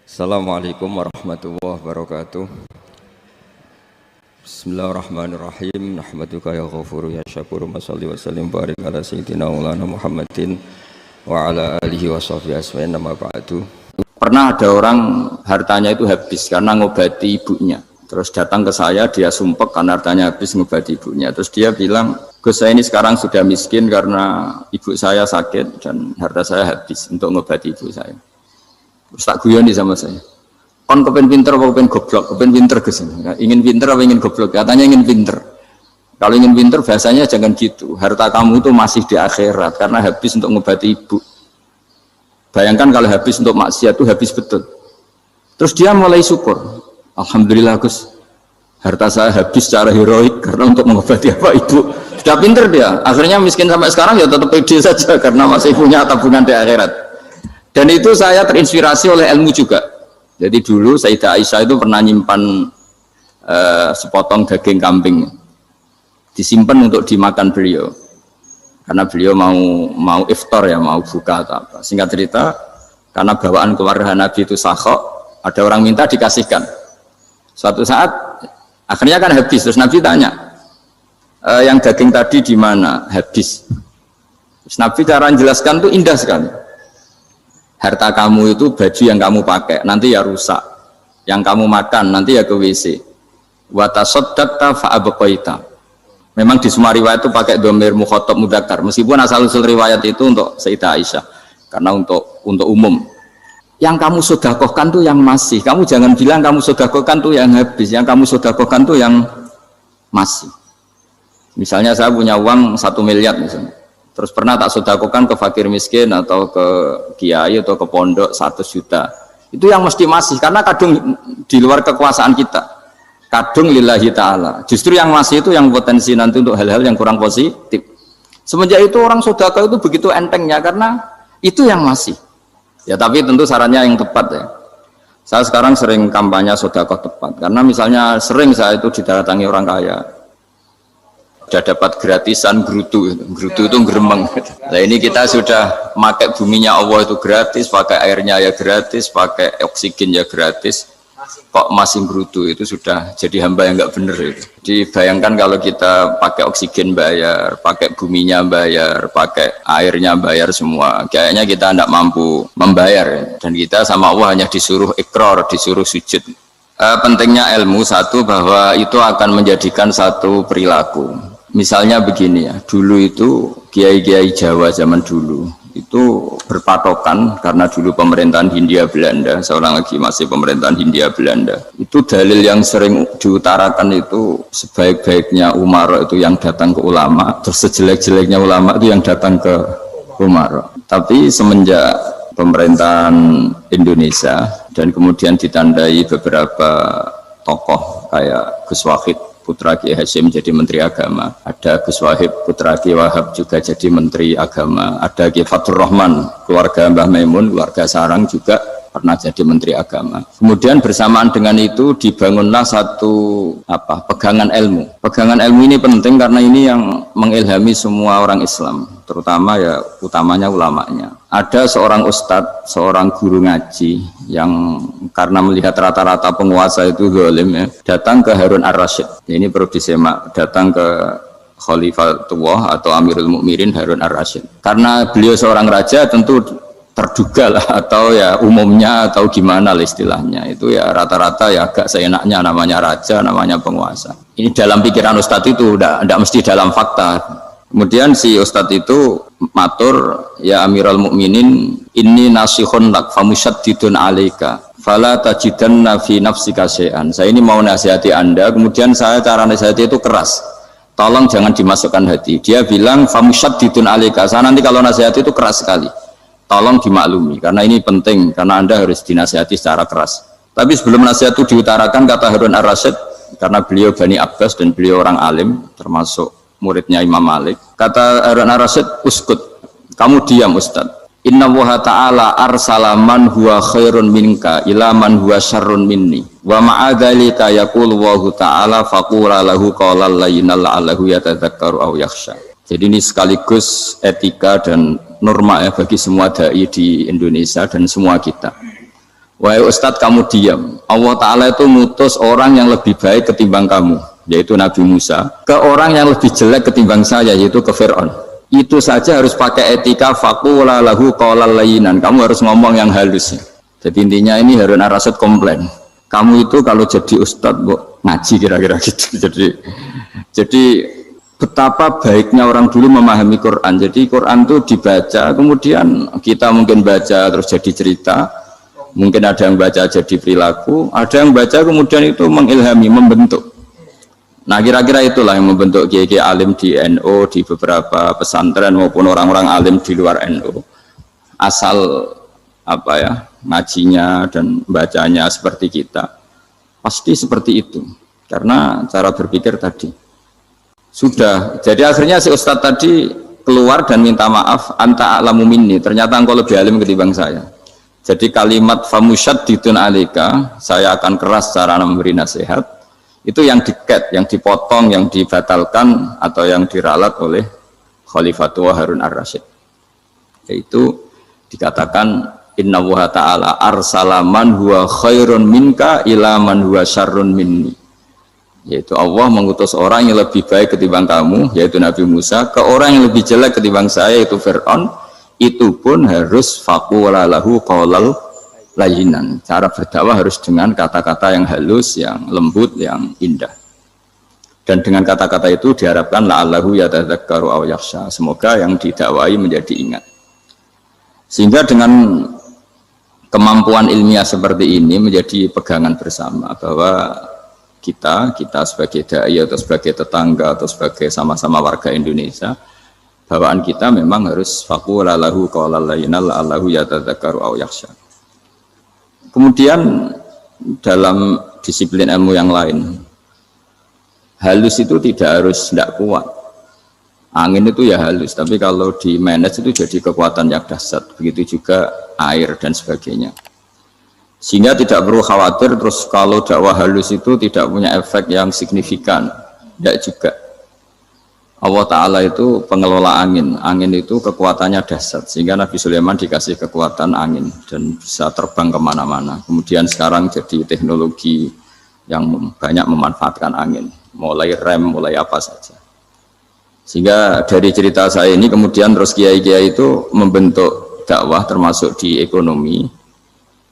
Assalamualaikum warahmatullahi wabarakatuh. Bismillahirrahmanirrahim. Nahmaduka ya ghafuru ya syakuru. Mashalli wa sallim barik ala sayyidina maulana Muhammadin wa ala alihi wa sahbihi asma'in nama ba'du. Pernah ada orang hartanya itu habis karena ngobati ibunya. Terus datang ke saya, dia sumpek karena hartanya habis ngobati ibunya. Terus dia bilang, Gus, saya ini sekarang sudah miskin karena ibu saya sakit dan harta saya habis untuk ngobati ibu saya. Terus tak guyoni sama saya, kon kepen pinter apa kepen goblok? Kepen pinter Gus, ingin pinter apa ingin goblok? Katanya ingin pinter. Kalau ingin pinter bahasanya jangan gitu, harta kamu itu masih di akhirat karena habis untuk ngobati ibu. Bayangkan kalau habis untuk maksiat itu habis betul. Terus dia mulai syukur, alhamdulillah Gus, harta saya habis secara heroik karena untuk mengobati apa ibu. Sudah pinter dia, akhirnya miskin sampai sekarang ya tetap pede saja karena masih punya tabungan di akhirat. Dan itu saya terinspirasi oleh ilmu juga. Jadi dulu Sayyidah Aisyah itu pernah nyimpan sepotong daging kambing, disimpan untuk dimakan beliau, karena beliau mau iftar ya, mau buka atau apa. Singkat cerita, karena bawaan keluarga Nabi itu sakhok, ada orang minta dikasihkan. Suatu saat akhirnya kan habis, terus Nabi tanya, yang daging tadi di mana? Habis. Terus Nabi cara menjelaskan tuh indah sekali. Harta kamu itu baju yang kamu pakai nanti ya rusak, yang kamu makan nanti ya ke WC. Wa tasaddaqta fa abqaita. Memang di semua riwayat itu pakai dhamir mukhatab mudzakkar, meskipun asal usul riwayat itu untuk Sayyidah Aisyah karena untuk umum. Yang kamu sedekahkan tuh yang masih, kamu jangan bilang kamu sedekahkan tuh yang habis, yang kamu sedekahkan tuh yang masih. Misalnya saya punya uang 1 miliar misalnya, terus pernah tak sedekahkan ke fakir miskin atau ke kiai atau ke pondok 100 juta. Itu yang mesti masih, karena kadung di luar kekuasaan kita. Kadung lillahi ta'ala. Justru yang masih itu yang potensi nanti untuk hal-hal yang kurang positif. Semenjak itu orang sedekah itu begitu entengnya karena itu yang masih. Ya tapi tentu sarannya yang tepat ya. Saya sekarang sering kampanye sedekah tepat. Karena misalnya sering saya itu didatangi orang kaya. Sudah dapat gratisan gerutu itu geremeng. Nah ini kita sudah pakai buminya Allah itu gratis, pakai airnya ya gratis, pakai oksigen ya gratis, kok masih gerutu, itu sudah jadi hamba yang nggak bener itu. Jadi bayangkan kalau kita pakai oksigen bayar, pakai buminya bayar, pakai airnya bayar semua, kayaknya kita tidak mampu membayar, dan kita sama Allah hanya disuruh ikrar, disuruh sujud. Pentingnya ilmu satu, bahwa itu akan menjadikan satu perilaku. Misalnya begini ya, dulu itu kiai-kiai Jawa zaman dulu itu berpatokan karena dulu pemerintahan Hindia Belanda, seorang lagi masih pemerintahan Hindia Belanda. Itu dalil yang sering diutarakan itu sebaik-baiknya umara itu yang datang ke ulama, terus sejelek-jeleknya ulama itu yang datang ke umara. Tapi semenjak pemerintahan Indonesia dan kemudian ditandai beberapa tokoh kayak Gus Wahid putra Kiai Hasyim jadi Menteri Agama, ada Gus Wahib putra Kiai Wahab juga jadi Menteri Agama, ada Kiai Fathur Rahman keluarga Mbah Maimun, keluarga Sarang juga pernah jadi Menteri Agama. Kemudian bersamaan dengan itu dibangunlah satu pegangan ilmu. Pegangan ilmu ini penting karena ini yang mengilhami semua orang Islam, terutama ya utamanya ulamanya. Ada seorang ustadz, seorang guru ngaji yang karena melihat rata-rata penguasa itu zalim ya, datang ke Harun Ar-Rasyid. Ini perlu disemak, datang ke Khalifatullah atau Amirul Mukminin Harun Ar-Rasyid. Karena beliau seorang raja, tentu terduga lah, atau ya umumnya atau gimana lah istilahnya, itu ya rata-rata ya agak seenaknya, namanya raja, namanya penguasa. Ini dalam pikiran ustadz itu, tidak mesti dalam fakta. Kemudian si ustadz itu matur, ya Amirul Mukminin, inni nasihun lak famusyaddidun alaika fala tajidanna fi nafsika syai'an. Saya ini mau nasihati Anda, kemudian saya cara nasihati itu keras, tolong jangan dimasukkan hati. Dia bilang famusyaddidun alaika, saya nanti kalau nasihati itu keras sekali, tolong dimaklumi karena ini penting, karena Anda harus dinasihati secara keras. Tapi sebelum nasihat itu diutarakan, kata Harun Ar-Rasyid, karena beliau Bani Abbas dan beliau orang alim termasuk muridnya Imam Malik, kata Harun Ar-Rasyid, uskut, kamu diam Ustaz. Inna Allaha ta'ala arsala man huwa khairun minka ila man huwa syarrun minni wa ma'adhalika yaqulu Allahu ta'ala faqula lahu qawlan layyinal la'allahu yatadzakkaru aw yakhsha. Jadi ini sekaligus etika dan norma ya bagi semua dai di Indonesia dan semua kita. Wahai Ustadz kamu diam. Allah Ta'ala itu ngutus orang yang lebih baik ketimbang kamu, yaitu Nabi Musa, ke orang yang lebih jelek ketimbang saya, yaitu ke Fir'aun. Itu saja harus pakai etika faqula lahu qawlan layyinan. Kamu harus ngomong yang halus. Jadi intinya ini Harun ar-Rasyid komplain. Kamu itu kalau jadi Ustadz ngaji kira-kira gitu. Jadi betapa baiknya orang dulu memahami Quran. Jadi Quran itu dibaca, kemudian kita mungkin baca terus jadi cerita. Mungkin ada yang baca jadi perilaku, ada yang baca kemudian itu mengilhami, membentuk. Nah kira-kira itulah yang membentuk kiai-kiai alim di NU, di beberapa pesantren maupun orang-orang alim di luar NU. Asal apa ya, ngajinya dan bacanya seperti kita, pasti seperti itu. Karena cara berpikir tadi sudah. Jadi akhirnya si Ustadz tadi keluar dan minta maaf, anta a'lamu minni. Ternyata engkau lebih alim ketimbang saya. Jadi kalimat famusyaddidun alika, saya akan keras cara memberi nasihat, itu yang diket, yang dipotong, yang dibatalkan atau yang diralat oleh Khalifatul Harun ar-Rasyid. Yaitu dikatakan inna wa ta'ala arsala man huwa khairun minka ila man huwa syarrun minni. Yaitu Allah mengutus orang yang lebih baik ketimbang kamu, yaitu Nabi Musa, ke orang yang lebih jelek ketimbang saya, yaitu Fir'aun. Itu pun harus faqula lahu qawlan layyinan. Cara berdakwah harus dengan kata-kata yang halus, yang lembut, yang indah. Dan dengan kata-kata itu diharapkan la'allahu yatadzakkaru aw yakhsha. Semoga yang didakwai menjadi ingat. Sehingga dengan kemampuan ilmiah seperti ini menjadi pegangan bersama bahwa kita sebagai dai atau sebagai tetangga atau sebagai sama-sama warga Indonesia, bawaan kita memang harus faqula lahu qawlan layyinan la'allahu yatadzakkaru aw yakhsha. Kemudian dalam disiplin ilmu yang lain, halus itu tidak kuat. Angin itu ya halus, tapi kalau di manage itu jadi kekuatan yang dahsyat. Begitu juga air dan sebagainya. Sehingga tidak perlu khawatir terus kalau dakwah halus itu tidak punya efek yang signifikan. Tidak juga. Allah Ta'ala itu pengelola angin. Angin itu kekuatannya dahsyat, sehingga Nabi Sulaiman dikasih kekuatan angin dan bisa terbang kemana-mana. Kemudian sekarang jadi teknologi yang banyak memanfaatkan angin, mulai rem, mulai apa saja. Sehingga dari cerita saya ini kemudian terus kiai-kiai itu membentuk dakwah termasuk di ekonomi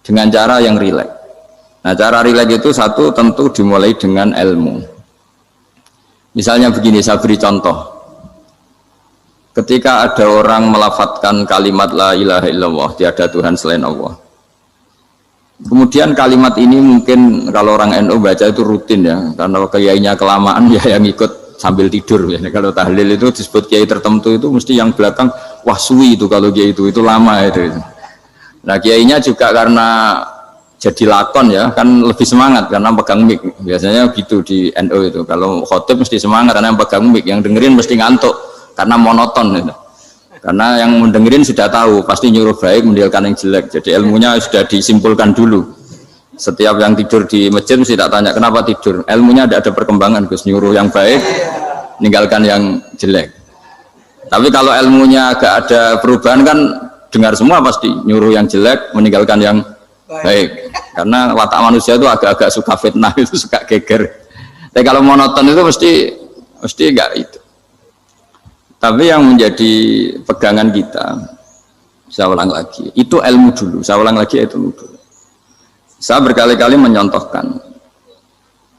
dengan cara yang rileks. Nah cara rileks itu satu tentu dimulai dengan ilmu. Misalnya begini, saya beri contoh. Ketika ada orang melafadzkan kalimat la ilaha illallah, tiada Tuhan selain Allah. Kemudian kalimat ini mungkin kalau orang NU baca itu rutin ya, karena kiainya kelamaan ya yang ikut sambil tidur. Ya. Kalau tahlil itu disebut kiai tertentu itu mesti yang belakang, wah suwi itu kalau kiai itu lama itu. Nah kiainya juga karena jadi lakon ya kan lebih semangat karena pegang mic, biasanya gitu di NU itu. Kalau khotib mesti semangat karena yang pegang mic, yang dengerin mesti ngantuk karena monoton gitu. Karena yang mendengerin sudah tahu pasti nyuruh baik meninggalkan yang jelek, jadi ilmunya sudah disimpulkan dulu. Setiap yang tidur di masjid mesti tak tanya kenapa tidur, ilmunya tidak ada perkembangan, Gus, nyuruh yang baik meninggalkan yang jelek. Tapi kalau ilmunya agak ada perubahan kan dengar semua pasti nyuruh yang jelek meninggalkan yang baik, karena watak manusia itu agak-agak suka fitnah, itu suka geger. Tapi kalau monoton itu mesti enggak itu. Tapi yang menjadi pegangan kita, saya ulang lagi, itu ilmu dulu. Saya ulang lagi itu ilmu dulu. Saya berkali-kali menyontohkan,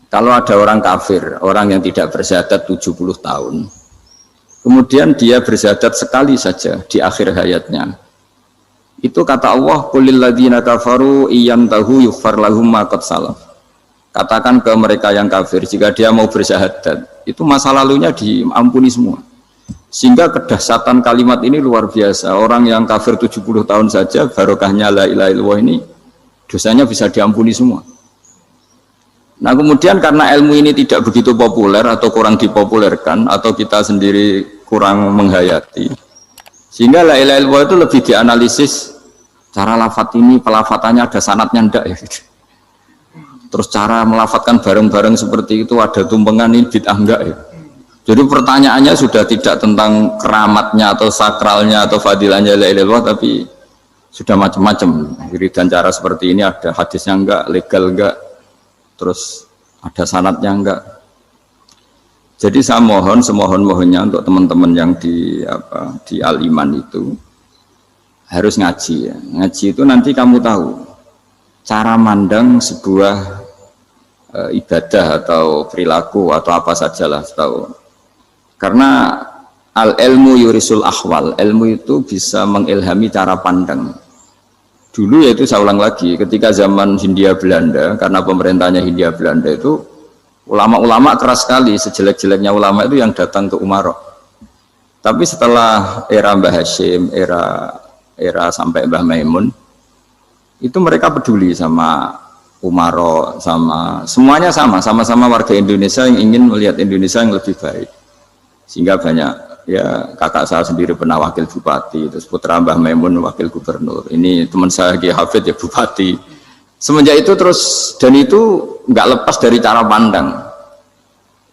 kalau ada orang kafir, orang yang tidak bersyahadat 70 tahun, kemudian dia bersyahadat sekali saja di akhir hayatnya. Itu kata Allah, qulil ladzina kafaru iyantahu yughfar lahum ma qad salaf. Katakan ke mereka yang kafir, jika dia mau bersyahadat, itu masa lalunya diampuni semua. Sehingga kedahsyatan kalimat ini luar biasa. Orang yang kafir 70 tahun saja, barokahnya la ilaha illallah ini, dosanya bisa diampuni semua. Nah kemudian karena ilmu ini tidak begitu populer atau kurang dipopulerkan, atau kita sendiri kurang menghayati, sehingga la ilaha illallah itu lebih dianalisis cara lafadz ini, pelafatannya ada sanadnya ndak ya gitu. Terus cara melafatkan bareng-bareng seperti itu ada tumpengan ini bid'ah enggak ya. Jadi pertanyaannya sudah tidak tentang keramatnya atau sakralnya atau fadilahnya la ilaha illallah, tapi sudah macam-macam wiridan cara seperti ini, ada hadisnya enggak, legal enggak, terus ada sanadnya enggak. Jadi saya mohon semohon-mohonnya untuk teman-teman yang di Al-Iman itu harus ngaji ya. Ngaji itu nanti kamu tahu cara mandang sebuah ibadah atau perilaku atau apa sajalah tahu. Karena al-ilmu yurisul ahwal, ilmu itu bisa mengilhami cara pandang. Dulu yaitu saya ulang lagi, ketika zaman Hindia Belanda, karena pemerintahnya Hindia Belanda itu ulama-ulama keras sekali, sejelek-jeleknya ulama itu yang datang ke Umarok. Tapi setelah era Mbah Hashim, era sampai Mbah Maimun, itu mereka peduli sama Umaro, semuanya sama-sama warga Indonesia yang ingin melihat Indonesia yang lebih baik. Sehingga banyak, ya kakak saya sendiri pernah wakil bupati, terus putra Mbah Maimun wakil gubernur, ini teman saya Ki Hafid ya bupati. Semenjak itu terus, dan itu nggak lepas dari cara pandang.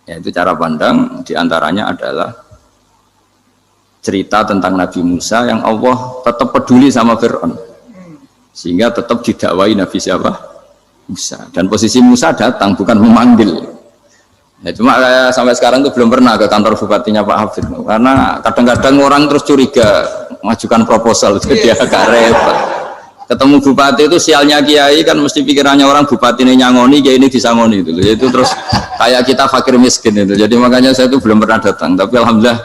Yaitu cara pandang diantaranya adalah cerita tentang Nabi Musa yang Allah tetap peduli sama Fir'aun, sehingga tetap didakwai Nabi siapa? Musa. Dan posisi Musa datang bukan memanggil. Ya, cuma sampai sekarang tuh belum pernah ke kantor bupatinya Pak Hafid, karena kadang-kadang orang terus curiga mengajukan proposal, jadi agak repot. Ketemu bupati itu sialnya kiai kan mesti pikirannya orang bupati ini nyangoni, kiai ini disangoni itu. Itu terus kayak kita fakir miskin itu. Jadi makanya saya itu belum pernah datang. Tapi alhamdulillah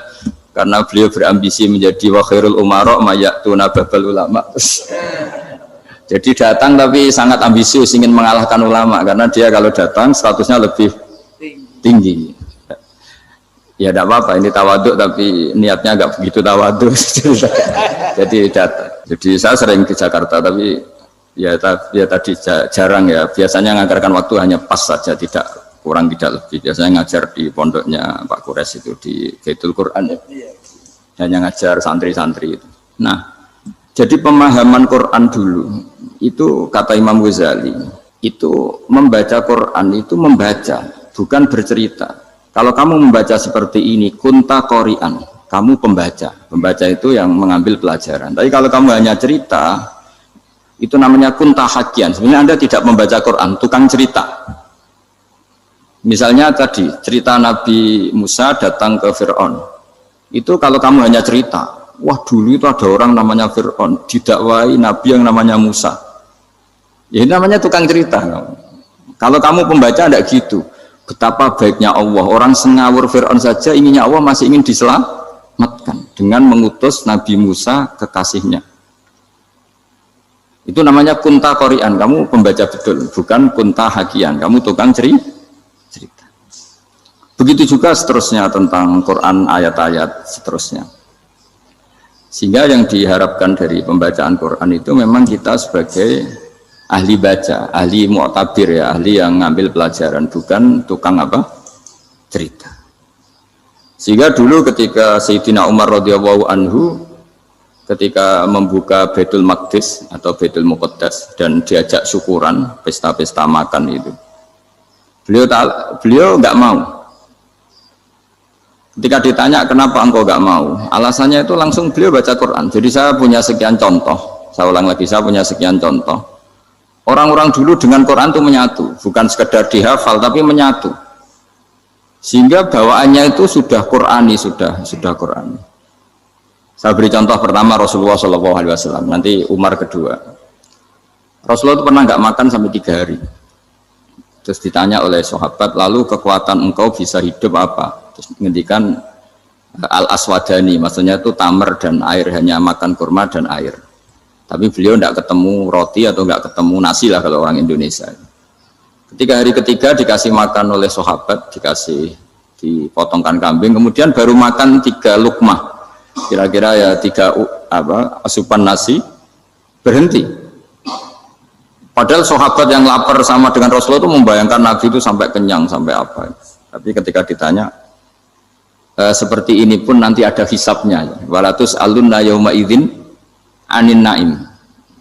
karena beliau berambisi menjadi wa khairul umara mayatuna babal ulama. Jadi datang tapi sangat ambisius, ingin mengalahkan ulama, karena dia kalau datang statusnya lebih tinggi. Ya tidak apa-apa, ini tawaduk tapi niatnya agak begitu tawaduk. Jadi datang. Jadi saya sering ke Jakarta tapi ya tadi jarang ya. Biasanya ngajarkan waktu hanya pas saja, tidak kurang tidak lebih. Biasanya ngajar di pondoknya Pak Kures itu di Baitul Quran ya. Hanya ngajar santri-santri itu. Nah, jadi pemahaman Quran dulu itu kata Imam Ghazali itu membaca Quran itu membaca, bukan bercerita. Kalau kamu membaca seperti ini, kunta qori'an, kamu pembaca. Pembaca itu yang mengambil pelajaran. Tapi kalau kamu hanya cerita, itu namanya kunta hakian. Sebenarnya Anda tidak membaca Quran, tukang cerita. Misalnya tadi cerita Nabi Musa datang ke Fir'aun. Itu kalau kamu hanya cerita, wah dulu itu ada orang namanya Fir'aun didakwai Nabi yang namanya Musa. Ya ini namanya tukang cerita. Kalau kamu pembaca tidak gitu. Betapa baiknya Allah, orang sengawur Fir'aun saja inginnya Allah masih ingin diselamatkan dengan mengutus Nabi Musa kekasihnya. Itu namanya kunta qori'an, kamu pembaca betul, bukan kunta hakian, kamu tukang cerita. Begitu juga seterusnya tentang Quran, ayat-ayat seterusnya. Sehingga yang diharapkan dari pembacaan Quran itu memang kita sebagai ahli baca, ahli mu'tabir ya, ahli yang ngambil pelajaran, bukan tukang cerita. Sehingga dulu ketika Sayyidina Umar radhiyallahu anhu ketika membuka Baitul Maqdis atau Baitul Muqaddas dan diajak syukuran, pesta-pesta makan itu, beliau nggak mau. Ketika ditanya kenapa engkau nggak mau, alasannya itu langsung beliau baca Quran. Jadi saya punya sekian contoh, saya ulang lagi, saya punya sekian contoh. Orang-orang dulu dengan Quran itu menyatu, bukan sekedar dihafal tapi menyatu. Sehingga bawaannya itu sudah Qurani, sudah Qurani. Saya beri contoh pertama Rasulullah SAW, nanti Umar kedua. Rasulullah itu pernah nggak makan sampai 3 hari. Terus ditanya oleh sahabat, lalu kekuatan engkau bisa hidup apa? Terus menghentikan al-aswadani, maksudnya itu tamar dan air, hanya makan kurma dan air. Tapi beliau tidak ketemu roti atau nggak ketemu nasi lah kalau orang Indonesia. Ketika hari ketiga dikasih makan oleh sahabat, dipotongkan kambing, kemudian baru makan 3 lukmah, kira-kira ya 3 asupan nasi, berhenti. Padahal sahabat yang lapar sama dengan Rasulullah itu membayangkan Nabi itu sampai kenyang, sampai apa. Tapi ketika ditanya, seperti ini pun nanti ada hisabnya. Walatus alunna yauma idzin anin naim.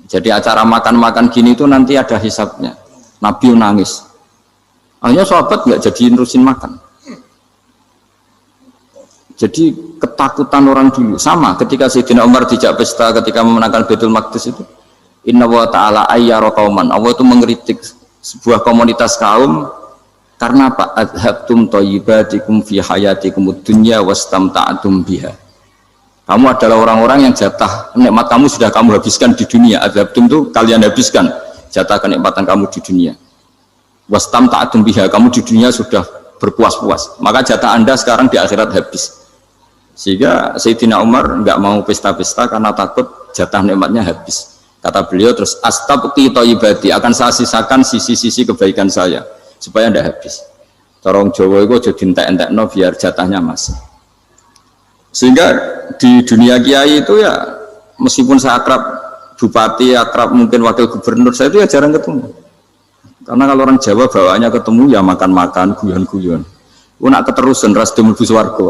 Jadi acara makan-makan gini itu nanti ada hisabnya. Nabi nangis. Akhirnya sahabat nggak jadi nerusin makan. Jadi ketakutan orang dulu sama ketika Sayyidina Umar dijak pesta ketika memenangkan Baitul Maqdis itu. Inna wa ta'ala ayyara qauman. Allah itu mengkritik sebuah komunitas kaum karena apa? Adhabtum thayyibatikum fi hayatikumud dunya wastamta'tum biha. Kamu adalah orang-orang yang jatah nikmat kamu sudah kamu habiskan di dunia. Adhabtum itu kalian habiskan jatah kenikmatan kamu di dunia. Wastamta'tum biha, kamu di dunia sudah berpuas-puas. Maka jatah Anda sekarang di akhirat habis. Sehingga Sayyidina Umar enggak mau pesta-pesta karena takut jatah nikmatnya habis. Kata beliau terus astabqi thayyibati, akan saya sisakan sisi-sisi kebaikan saya supaya tidak habis. Corong Jawa itu aja dientek-entekno biar jatahnya masih. Sehingga di dunia kiai itu ya meskipun saya akrab bupati, akrab mungkin wakil gubernur, saya itu ya jarang ketemu. Karena kalau orang Jawa bawaannya ketemu ya makan-makan, guyon-guyon. Nak keterusan ras mlebu swarga.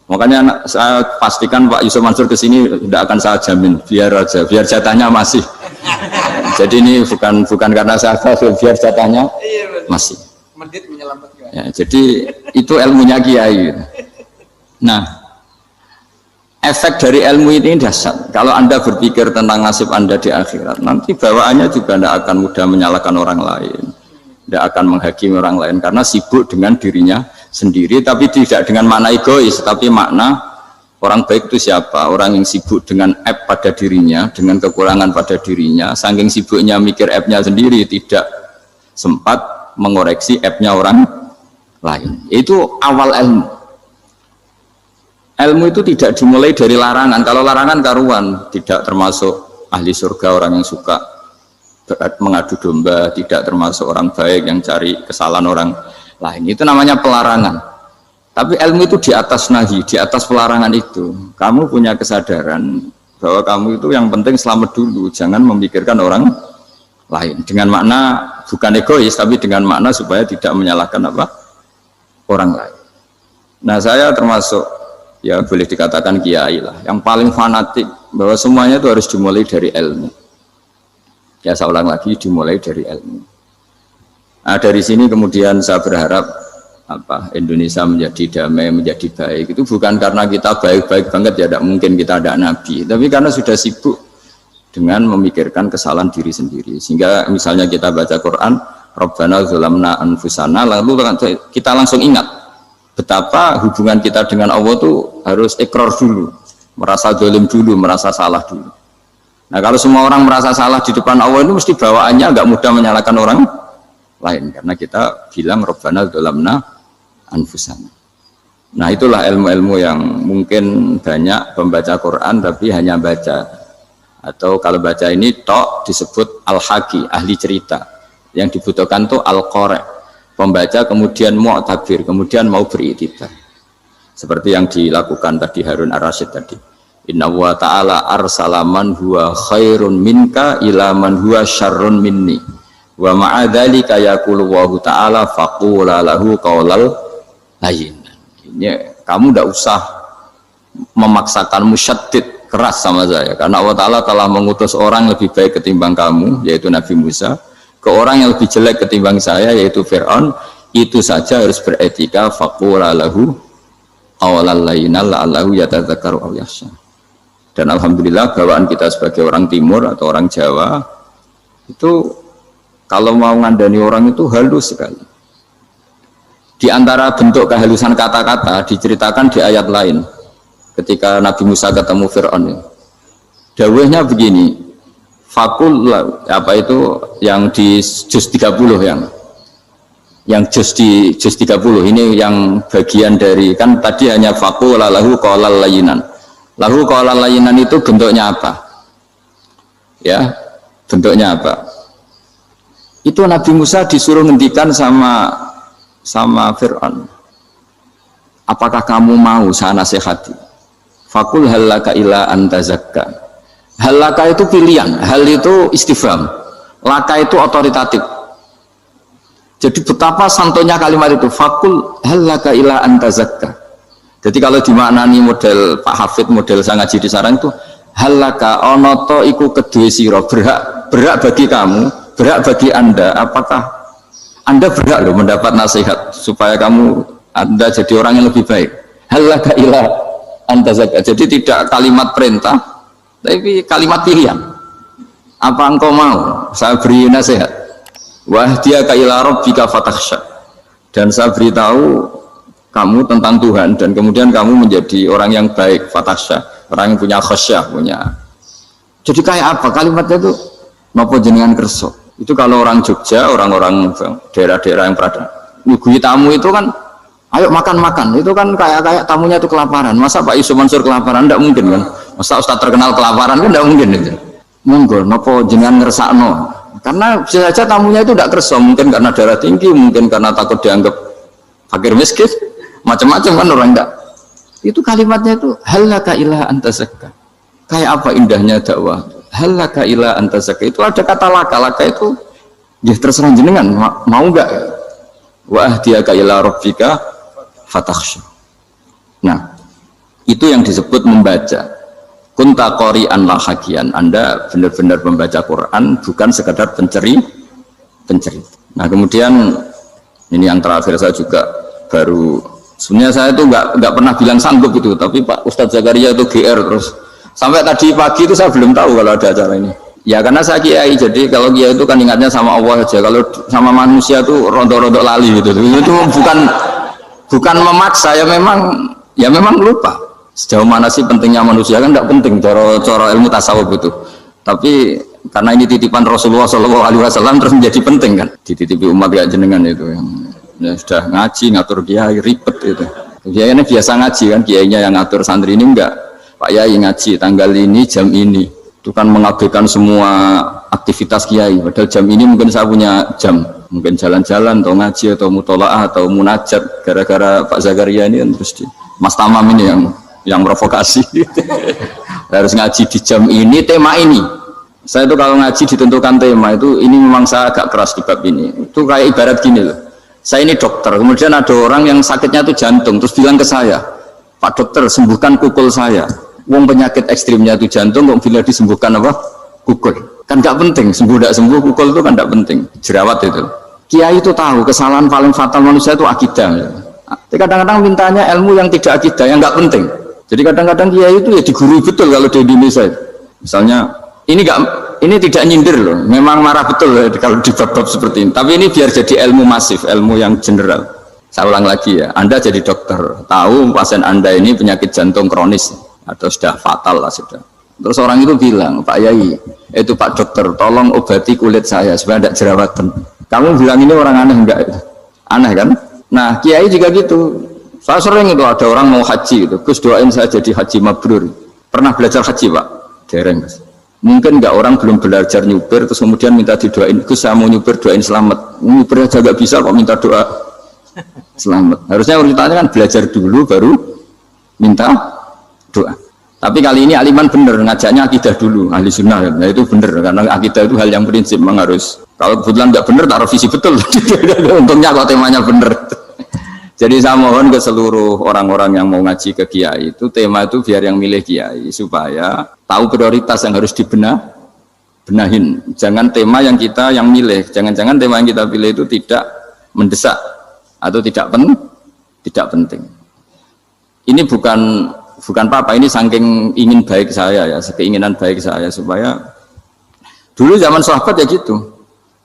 Makanya saya pastikan Pak Yusuf Mansur kesini tidak akan saya jamin, biar aja, biar jatahnya masih. Jadi ini bukan karena saya biar jatahnya masih. Ya, jadi itu ilmunya kiai. Nah, efek dari ilmu ini dahsyat. Kalau Anda berpikir tentang nasib Anda di akhirat, nanti bawaannya juga tidak akan mudah menyalahkan orang lain, tidak akan menghakimi orang lain karena sibuk dengan dirinya sendiri, tapi tidak dengan makna egois, tapi makna orang baik itu siapa? Orang yang sibuk dengan aib pada dirinya, dengan kekurangan pada dirinya, saking sibuknya mikir aibnya sendiri, tidak sempat mengoreksi aibnya orang lain. Itu awal ilmu. Ilmu itu tidak dimulai dari larangan. Kalau larangan karuan, tidak termasuk ahli surga orang yang suka mengadu domba, tidak termasuk orang baik yang cari kesalahan orang lain. Itu namanya pelarangan. Tapi ilmu itu di atas nahi, di atas pelarangan itu. Kamu punya kesadaran bahwa kamu itu yang penting selamat dulu, jangan memikirkan orang lain. Dengan makna bukan egois, tapi dengan makna supaya tidak menyalahkan apa? Orang lain. Nah, saya termasuk ya boleh dikatakan kiai lah, yang paling fanatik bahwa semuanya itu harus dimulai dari ilmu. Ya saya ulang lagi, dimulai dari ilmu. Nah, dari sini kemudian saya berharap Indonesia menjadi damai, menjadi baik. Itu bukan karena kita baik-baik banget, ya tidak mungkin kita ada nabi, tapi karena sudah sibuk dengan memikirkan kesalahan diri sendiri. Sehingga misalnya kita baca Quran, Rabbana dzalamna anfusana, lalu kita langsung ingat betapa hubungan kita dengan Allah itu harus ikrar dulu, merasa zalim dulu, merasa salah dulu. Nah, kalau semua orang merasa salah di depan Allah itu mesti bawaannya agak mudah menyalahkan orang lain, karena kita bilang Rabbana dzalamna anfusana. Nah, itulah ilmu-ilmu yang mungkin banyak pembaca Quran tapi hanya baca, atau kalau baca ini tok disebut al-haqi, ahli cerita. Yang dibutuhkan tuh al-qari, pembaca kemudian mu'tabir, kemudian mau beriktibar, seperti yang dilakukan tadi Harun Ar-Rasyid tadi. Inna wa ta'ala arsala man huwa khairun minka ila man huwa syarrun minni wa ma'adzalika yaqulu wa ta'ala faqula lahu qaulal layyin. Ini kamu tidak usah memaksakan musyaddid keras sama saya, karena Allah Ta'ala telah mengutus orang lebih baik ketimbang kamu, yaitu Nabi Musa, ke orang yang lebih jelek ketimbang saya, yaitu Fir'aun. Itu saja harus beretika, faqula lahu qaulal layyinan la'allahu yatadzakkaru aw yakhsha. Dan alhamdulillah bawaan kita sebagai orang timur atau orang Jawa itu kalau mau ngandani orang itu halus sekali. Di antara bentuk kehalusan kata-kata diceritakan di ayat lain ketika Nabi Musa ketemu Fir'aun. Dawuhnya begini, fakul apa itu yang di juz 30 yang juz di juz 30 ini yang bagian dari, kan tadi hanya fakul lahu qaulal layyinan. Lahu qaulal layyinan itu bentuknya apa? Ya, bentuknya apa? Itu Nabi Musa disuruh ngendikan sama Fir'aun. Apakah kamu mau saya nasihati? Fakul halaka ila antazakka. Halaka itu pilihan, hal itu istifham, laka itu otoritatif. Jadi betapa santonya kalimat itu, fakul halaka ila antazakka. Jadi kalau dimaknani model Pak Hafid, model saya ngaji di sarang itu, halaka onoto iku kedue siro, berhak bagi kamu, berhak bagi Anda, apakah Anda berhak loh mendapat nasihat supaya Anda jadi orang yang lebih baik. Halaka ila antazakka. Jadi tidak kalimat perintah, tapi kalimat pilihan. Apa engkau mau saya beri nasihat? Wahdiyaka ila rabbika fatakhsha. Dan saya beritahu kamu tentang Tuhan dan kemudian kamu menjadi orang yang baik, fatakhsha, orang yang punya khasyah, punya. Jadi kayak apa kalimatnya itu? Napa jenengan kerso? Itu kalau orang Jogja, orang-orang daerah-daerah yang berada nyugui tamu itu kan ayo makan-makan, itu kan kayak tamunya itu kelaparan. Masa Pak Yusuf Mansur kelaparan? Tidak mungkin kan. Masa Ustadz terkenal kelaparan kan tidak mungkin itu. Monggo napa jenengan ngersakno. Karena bisa saja tamunya itu tidak kerso, mungkin karena darah tinggi, mungkin karena takut dianggap fakir miskin, macam-macam kan orang enggak. Itu kalimatnya itu halaka ila anta zakka. Kayak apa indahnya dakwah. Halaka ila anta zakka. Itu ada kata laka itu ya terserah jenengan mau enggak. Wa ahdiyaka ila rabbika fatakhsha. Nah, itu yang disebut membaca. Kunta qori'an la hakian. Anda benar-benar membaca Quran, bukan sekadar penceri. Nah, kemudian ini yang terakhir saya juga baru sebenarnya saya itu nggak pernah bilang sanggup itu, tapi Pak Ustadz Zakaria itu GR terus. Sampai tadi pagi itu saya belum tahu kalau ada acara ini. Ya karena saya kiai, jadi kalau kiai itu kan ingatnya sama Allah aja. Kalau sama manusia itu rontok-rontok lali gitu. Itu bukan memaksa, ya memang lupa. Sejauh mana sih pentingnya manusia kan tidak penting cara ilmu tasawuf itu. Tapi karena ini titipan Rasulullah SAW terus menjadi penting kan. Dititipi umat kayak jenengan itu yang ya sudah ngaji ngatur kiai ribet itu. Kiai ini biasa ngaji kan, kiainya yang ngatur, santri ini enggak. Pak Yai ngaji tanggal ini jam ini. Itu kan mengabaikan semua aktivitas kiai. Padahal jam ini mungkin saya punya jam, mungkin jalan-jalan atau ngaji atau mutolaah atau munajat. Gara-gara Pak Zakaria ini kan terus Mas Tamam ini yang provokasi. Harus ngaji di jam ini, tema ini. Saya itu kalau ngaji ditentukan tema itu, ini memang saya agak keras di bab ini. Itu kayak ibarat gini loh. Saya ini dokter, kemudian ada orang yang sakitnya itu jantung, terus bilang ke saya, Pak dokter sembuhkan kukul saya. Wong penyakit ekstrimnya itu jantung, kok bila disembuhkan apa? Kukul. Kan nggak penting, sembuh tidak sembuh, kukul itu kan nggak penting. Jerawat itu. Kiai itu tahu kesalahan paling fatal manusia itu akidah. Tapi kadang-kadang mintanya ilmu yang tidak akidah, yang nggak penting. Jadi kadang-kadang kiai itu ya digurui betul kalau di Indonesia. Misalnya ini tidak nyindir loh, memang marah betul loh kalau di bab-bab seperti ini. Tapi ini biar jadi ilmu masif, ilmu yang general. Saya ulang lagi ya, Anda jadi dokter, tahu pasien Anda ini penyakit jantung kronis atau sudah fatal lah sudah. Terus orang itu bilang, Pak Yai, itu Pak dokter, tolong obati kulit saya supaya tidak jerawatan. Kamu bilang ini orang aneh enggak? Aneh kan? Nah, kiai juga gitu. Saya sering itu ada orang mau haji gitu, Gus doain saya jadi haji mabrur. Pernah belajar haji Pak? Dereng Gus. Mungkin enggak orang belum belajar nyupir terus kemudian minta didoain, Gus saya mau nyupir doain selamat. Nyupir aja enggak bisa kok minta doa selamat. Harusnya urutannya kan belajar dulu baru minta doa. Tapi kali ini aliman bener ngajaknya akidah dulu, ahli sunnah. Nah itu bener karena akidah itu hal yang prinsip memang harus. Kalau kebetulan nggak bener taruh visi betul. Untungnya kalau temanya bener. Jadi saya mohon ke seluruh orang-orang yang mau ngaji ke kiai itu tema itu biar yang milih kiai supaya tahu prioritas yang harus benahin. Jangan tema yang kita yang milih, jangan-jangan tema yang kita pilih itu tidak mendesak atau tidak penting. Ini bukan apa-apa, ini saking ingin baik saya ya, keinginan baik saya supaya dulu zaman sahabat ya gitu.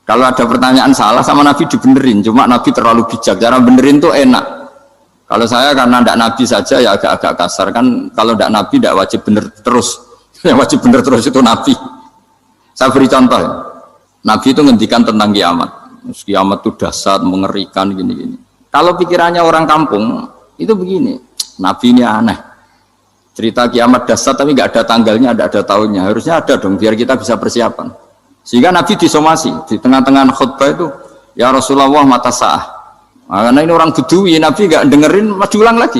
Kalau ada pertanyaan salah sama Nabi dibenerin, cuma Nabi terlalu bijak, cara benerin tuh enak. Kalau saya karena tidak Nabi saja ya agak-agak kasar kan, kalau tidak Nabi tidak wajib bener terus, yang wajib bener terus itu Nabi. Saya beri contoh ya. Nabi itu ngendikan tentang kiamat, kiamat itu dahsyat, mengerikan gini-gini. Kalau pikirannya orang kampung itu begini, Nabi ini aneh. Cerita kiamat dahsyat tapi nggak ada tanggalnya, ada tahunnya. Harusnya ada dong biar kita bisa persiapan. Sehingga Nabi disomasi di tengah-tengah khutbah itu, ya Rasulullah mata sa'ah. Nah, karena ini orang Bedui, Nabi nggak dengerin, masih ulang lagi.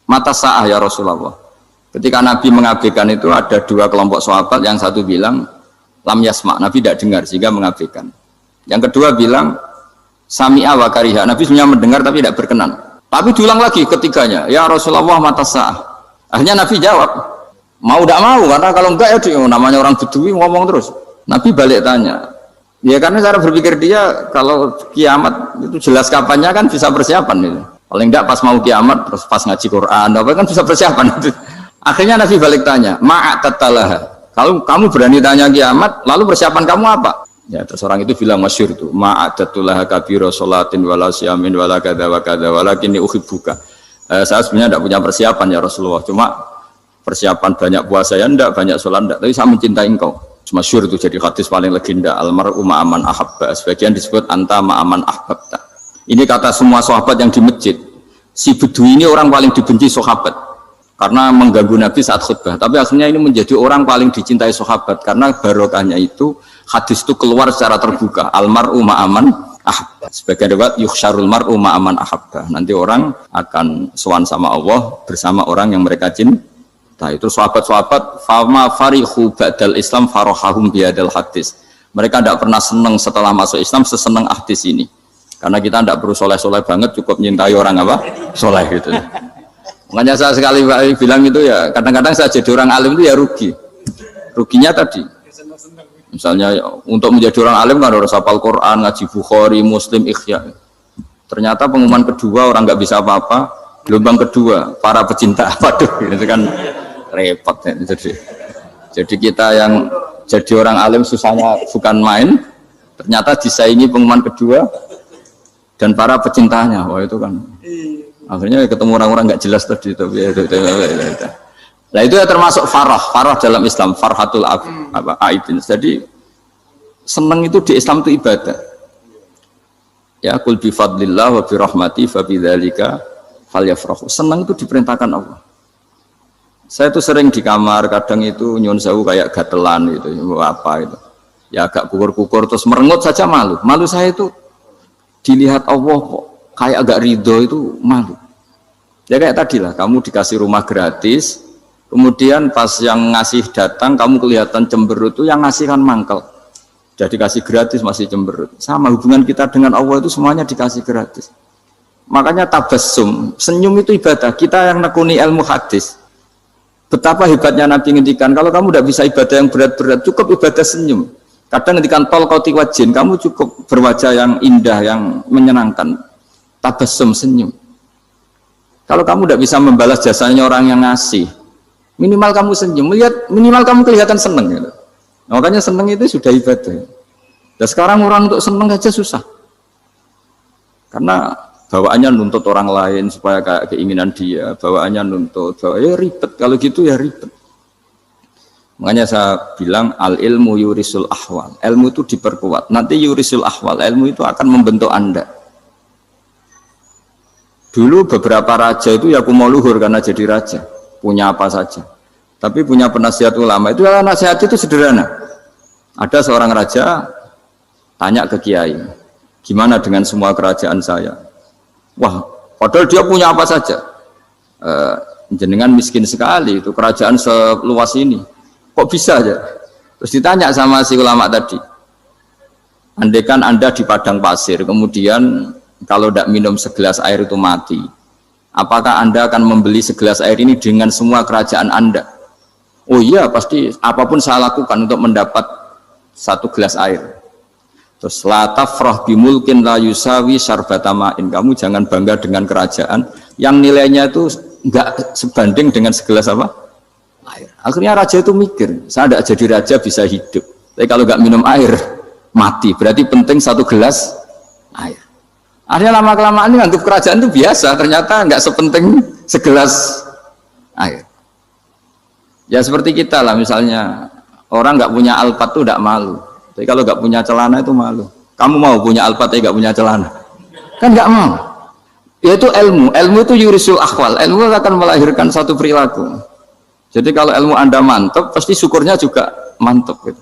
Mata sa'ah ya Rasulullah. Ketika Nabi mengabaikan itu ada dua kelompok sahabat, yang satu bilang lam yasma, Nabi tidak dengar sehingga mengabaikan. Yang kedua bilang sami'a wa kariha, Nabi sebenarnya mendengar tapi tidak berkenan. Tapi diulang lagi ketiganya, ya Rasulullah mata sa'ah. Akhirnya Nabi jawab, mau tidak mau, karena kalau enggak ya namanya orang Bedui ngomong terus. Nabi balik tanya, ya karena cara berpikir dia kalau kiamat itu jelas kapannya kan bisa persiapan itu. Paling enggak pas mau kiamat terus pas ngaji Quran, apa kan bisa persiapan itu. Akhirnya Nabi balik tanya, ma'at tatalaha, Kalau kamu berani tanya kiamat, lalu persiapan kamu apa? Ya, terus orang itu bilang masyhur itu, ma'adatullah kabira sholatin wala siyamin wala kadza wa kadza walakinni uhibbuka. Saya sebenarnya tidak punya persiapan ya Rasulullah, cuma persiapan banyak puasa ya enggak, banyak sholat enggak, tapi saya mencintai engkau. Masyhur itu jadi hadis paling legenda, almar'u ma'aman ahabba, sebagian disebut anta ma'aman ahbabta. Ini kata semua sahabat yang di masjid. Si Bedui ini orang paling dibenci sahabat karena mengganggu Nabi saat khutbah, tapi akhirnya ini menjadi orang paling dicintai sahabat karena barokahnya itu hadis itu keluar secara terbuka, almar'u ma'aman ahabba. Sebagian riwayat yuhsyarul mar'u ma'aman ahabba, nanti orang akan sowan sama Allah bersama orang yang mereka cintai. Nah, itu sahabat-sahabat fama farihu ba'dal Islam farahahum biadal hadis. Mereka tidak pernah senang setelah masuk Islam sesenang hadis ini. Karena kita tidak perlu soleh-soleh banget, cukup nyintai orang apa? Soleh gitu. Makanya saya sekali bilang itu ya, kadang-kadang saya jadi orang alim itu ya rugi. Ruginya tadi. Misalnya untuk menjadi orang alim kan harus hafal Quran, ngaji Bukhari, Muslim, Ikhya. Ternyata pengumuman kedua orang nggak bisa apa-apa. Gelombang kedua para pecinta, waduh, itu kan repot ya. Jadi kita yang jadi orang alim susahnya bukan main, ternyata disaingi pengumuman kedua dan para pecintanya. Wah itu kan akhirnya ketemu orang-orang nggak jelas tadi itu. Nah itu ya termasuk farah dalam Islam, farhatul aidin. Jadi senang itu di Islam itu ibadah. Ya qul bi fadlillah wa bi rahmati fa bidzalika falyafrahu. Senang itu diperintahkan Allah. Saya tuh sering di kamar, kadang itu nyun sewu kayak gatelan gitu, apa itu. Ya agak kukur-kukur terus merengut saja malu. Malu saya itu dilihat Allah kok kayak agak ridho itu malu. Ya kayak tadi lah, kamu dikasih rumah gratis, kemudian pas yang ngasih datang kamu kelihatan cemberut, itu yang ngasih kan mangkel. Jadi dikasih gratis masih cemberut. Sama hubungan kita dengan Allah itu semuanya dikasih gratis. Makanya tabassum, senyum itu ibadah. Kita yang nekuni ilmu hadis, betapa hebatnya Nabi ngendikan, kalau kamu tidak bisa ibadah yang berat-berat, cukup ibadah senyum. Kadang ngendikan tol koti wajin, kamu cukup berwajah yang indah, yang menyenangkan. Tabassum, senyum. Kalau kamu tidak bisa membalas jasanya orang yang ngasih, minimal kamu senyum, lihat minimal kamu kelihatan seneng. Gitu. Makanya seneng itu sudah ibadah. Dan sekarang orang untuk seneng aja susah, karena bawaannya nuntut orang lain supaya kayak keinginan dia, bawaannya nuntut, ya ribet, kalau gitu ya ribet. Makanya saya bilang al ilmu yurisul ahwal, ilmu itu diperkuat, nanti yurisul ahwal, ilmu itu akan membentuk Anda. Dulu beberapa raja itu ya kumo luhur karena jadi raja, punya apa saja, tapi punya penasihat ulama, itu nasihat itu sederhana. Ada seorang raja tanya ke kiai, gimana dengan semua kerajaan saya? Wah, padahal dia punya apa saja. Jenengan miskin sekali, itu kerajaan seluas ini. Kok bisa aja? Terus ditanya sama si ulama tadi. Andaikan Anda di padang pasir, kemudian kalau tidak minum segelas air itu mati. Apakah Anda akan membeli segelas air ini dengan semua kerajaan Anda? Oh iya, pasti apapun saya lakukan untuk mendapat satu gelas air. Terus la tafrah bimulkin la yusawi syarbatamain. Kamu jangan bangga dengan kerajaan yang nilainya itu enggak sebanding dengan segelas apa? Air. Akhirnya raja itu mikir, saya tidak jadi raja bisa hidup. Tapi kalau enggak minum air mati. Berarti penting satu gelas air. Akhirnya lama-kelamaan ini anggap kerajaan itu biasa, ternyata enggak sepenting segelas air. Ya seperti kita lah, misalnya orang enggak punya Alphard itu enggak malu. Tapi kalau nggak punya celana itu malu. Kamu mau punya Alphard tapi nggak punya celana? Kan nggak mau. Yaitu ilmu. Ilmu itu yurisul akhwal. Ilmu akan melahirkan satu perilaku. Jadi kalau ilmu Anda mantap, pasti syukurnya juga mantap. Gitu.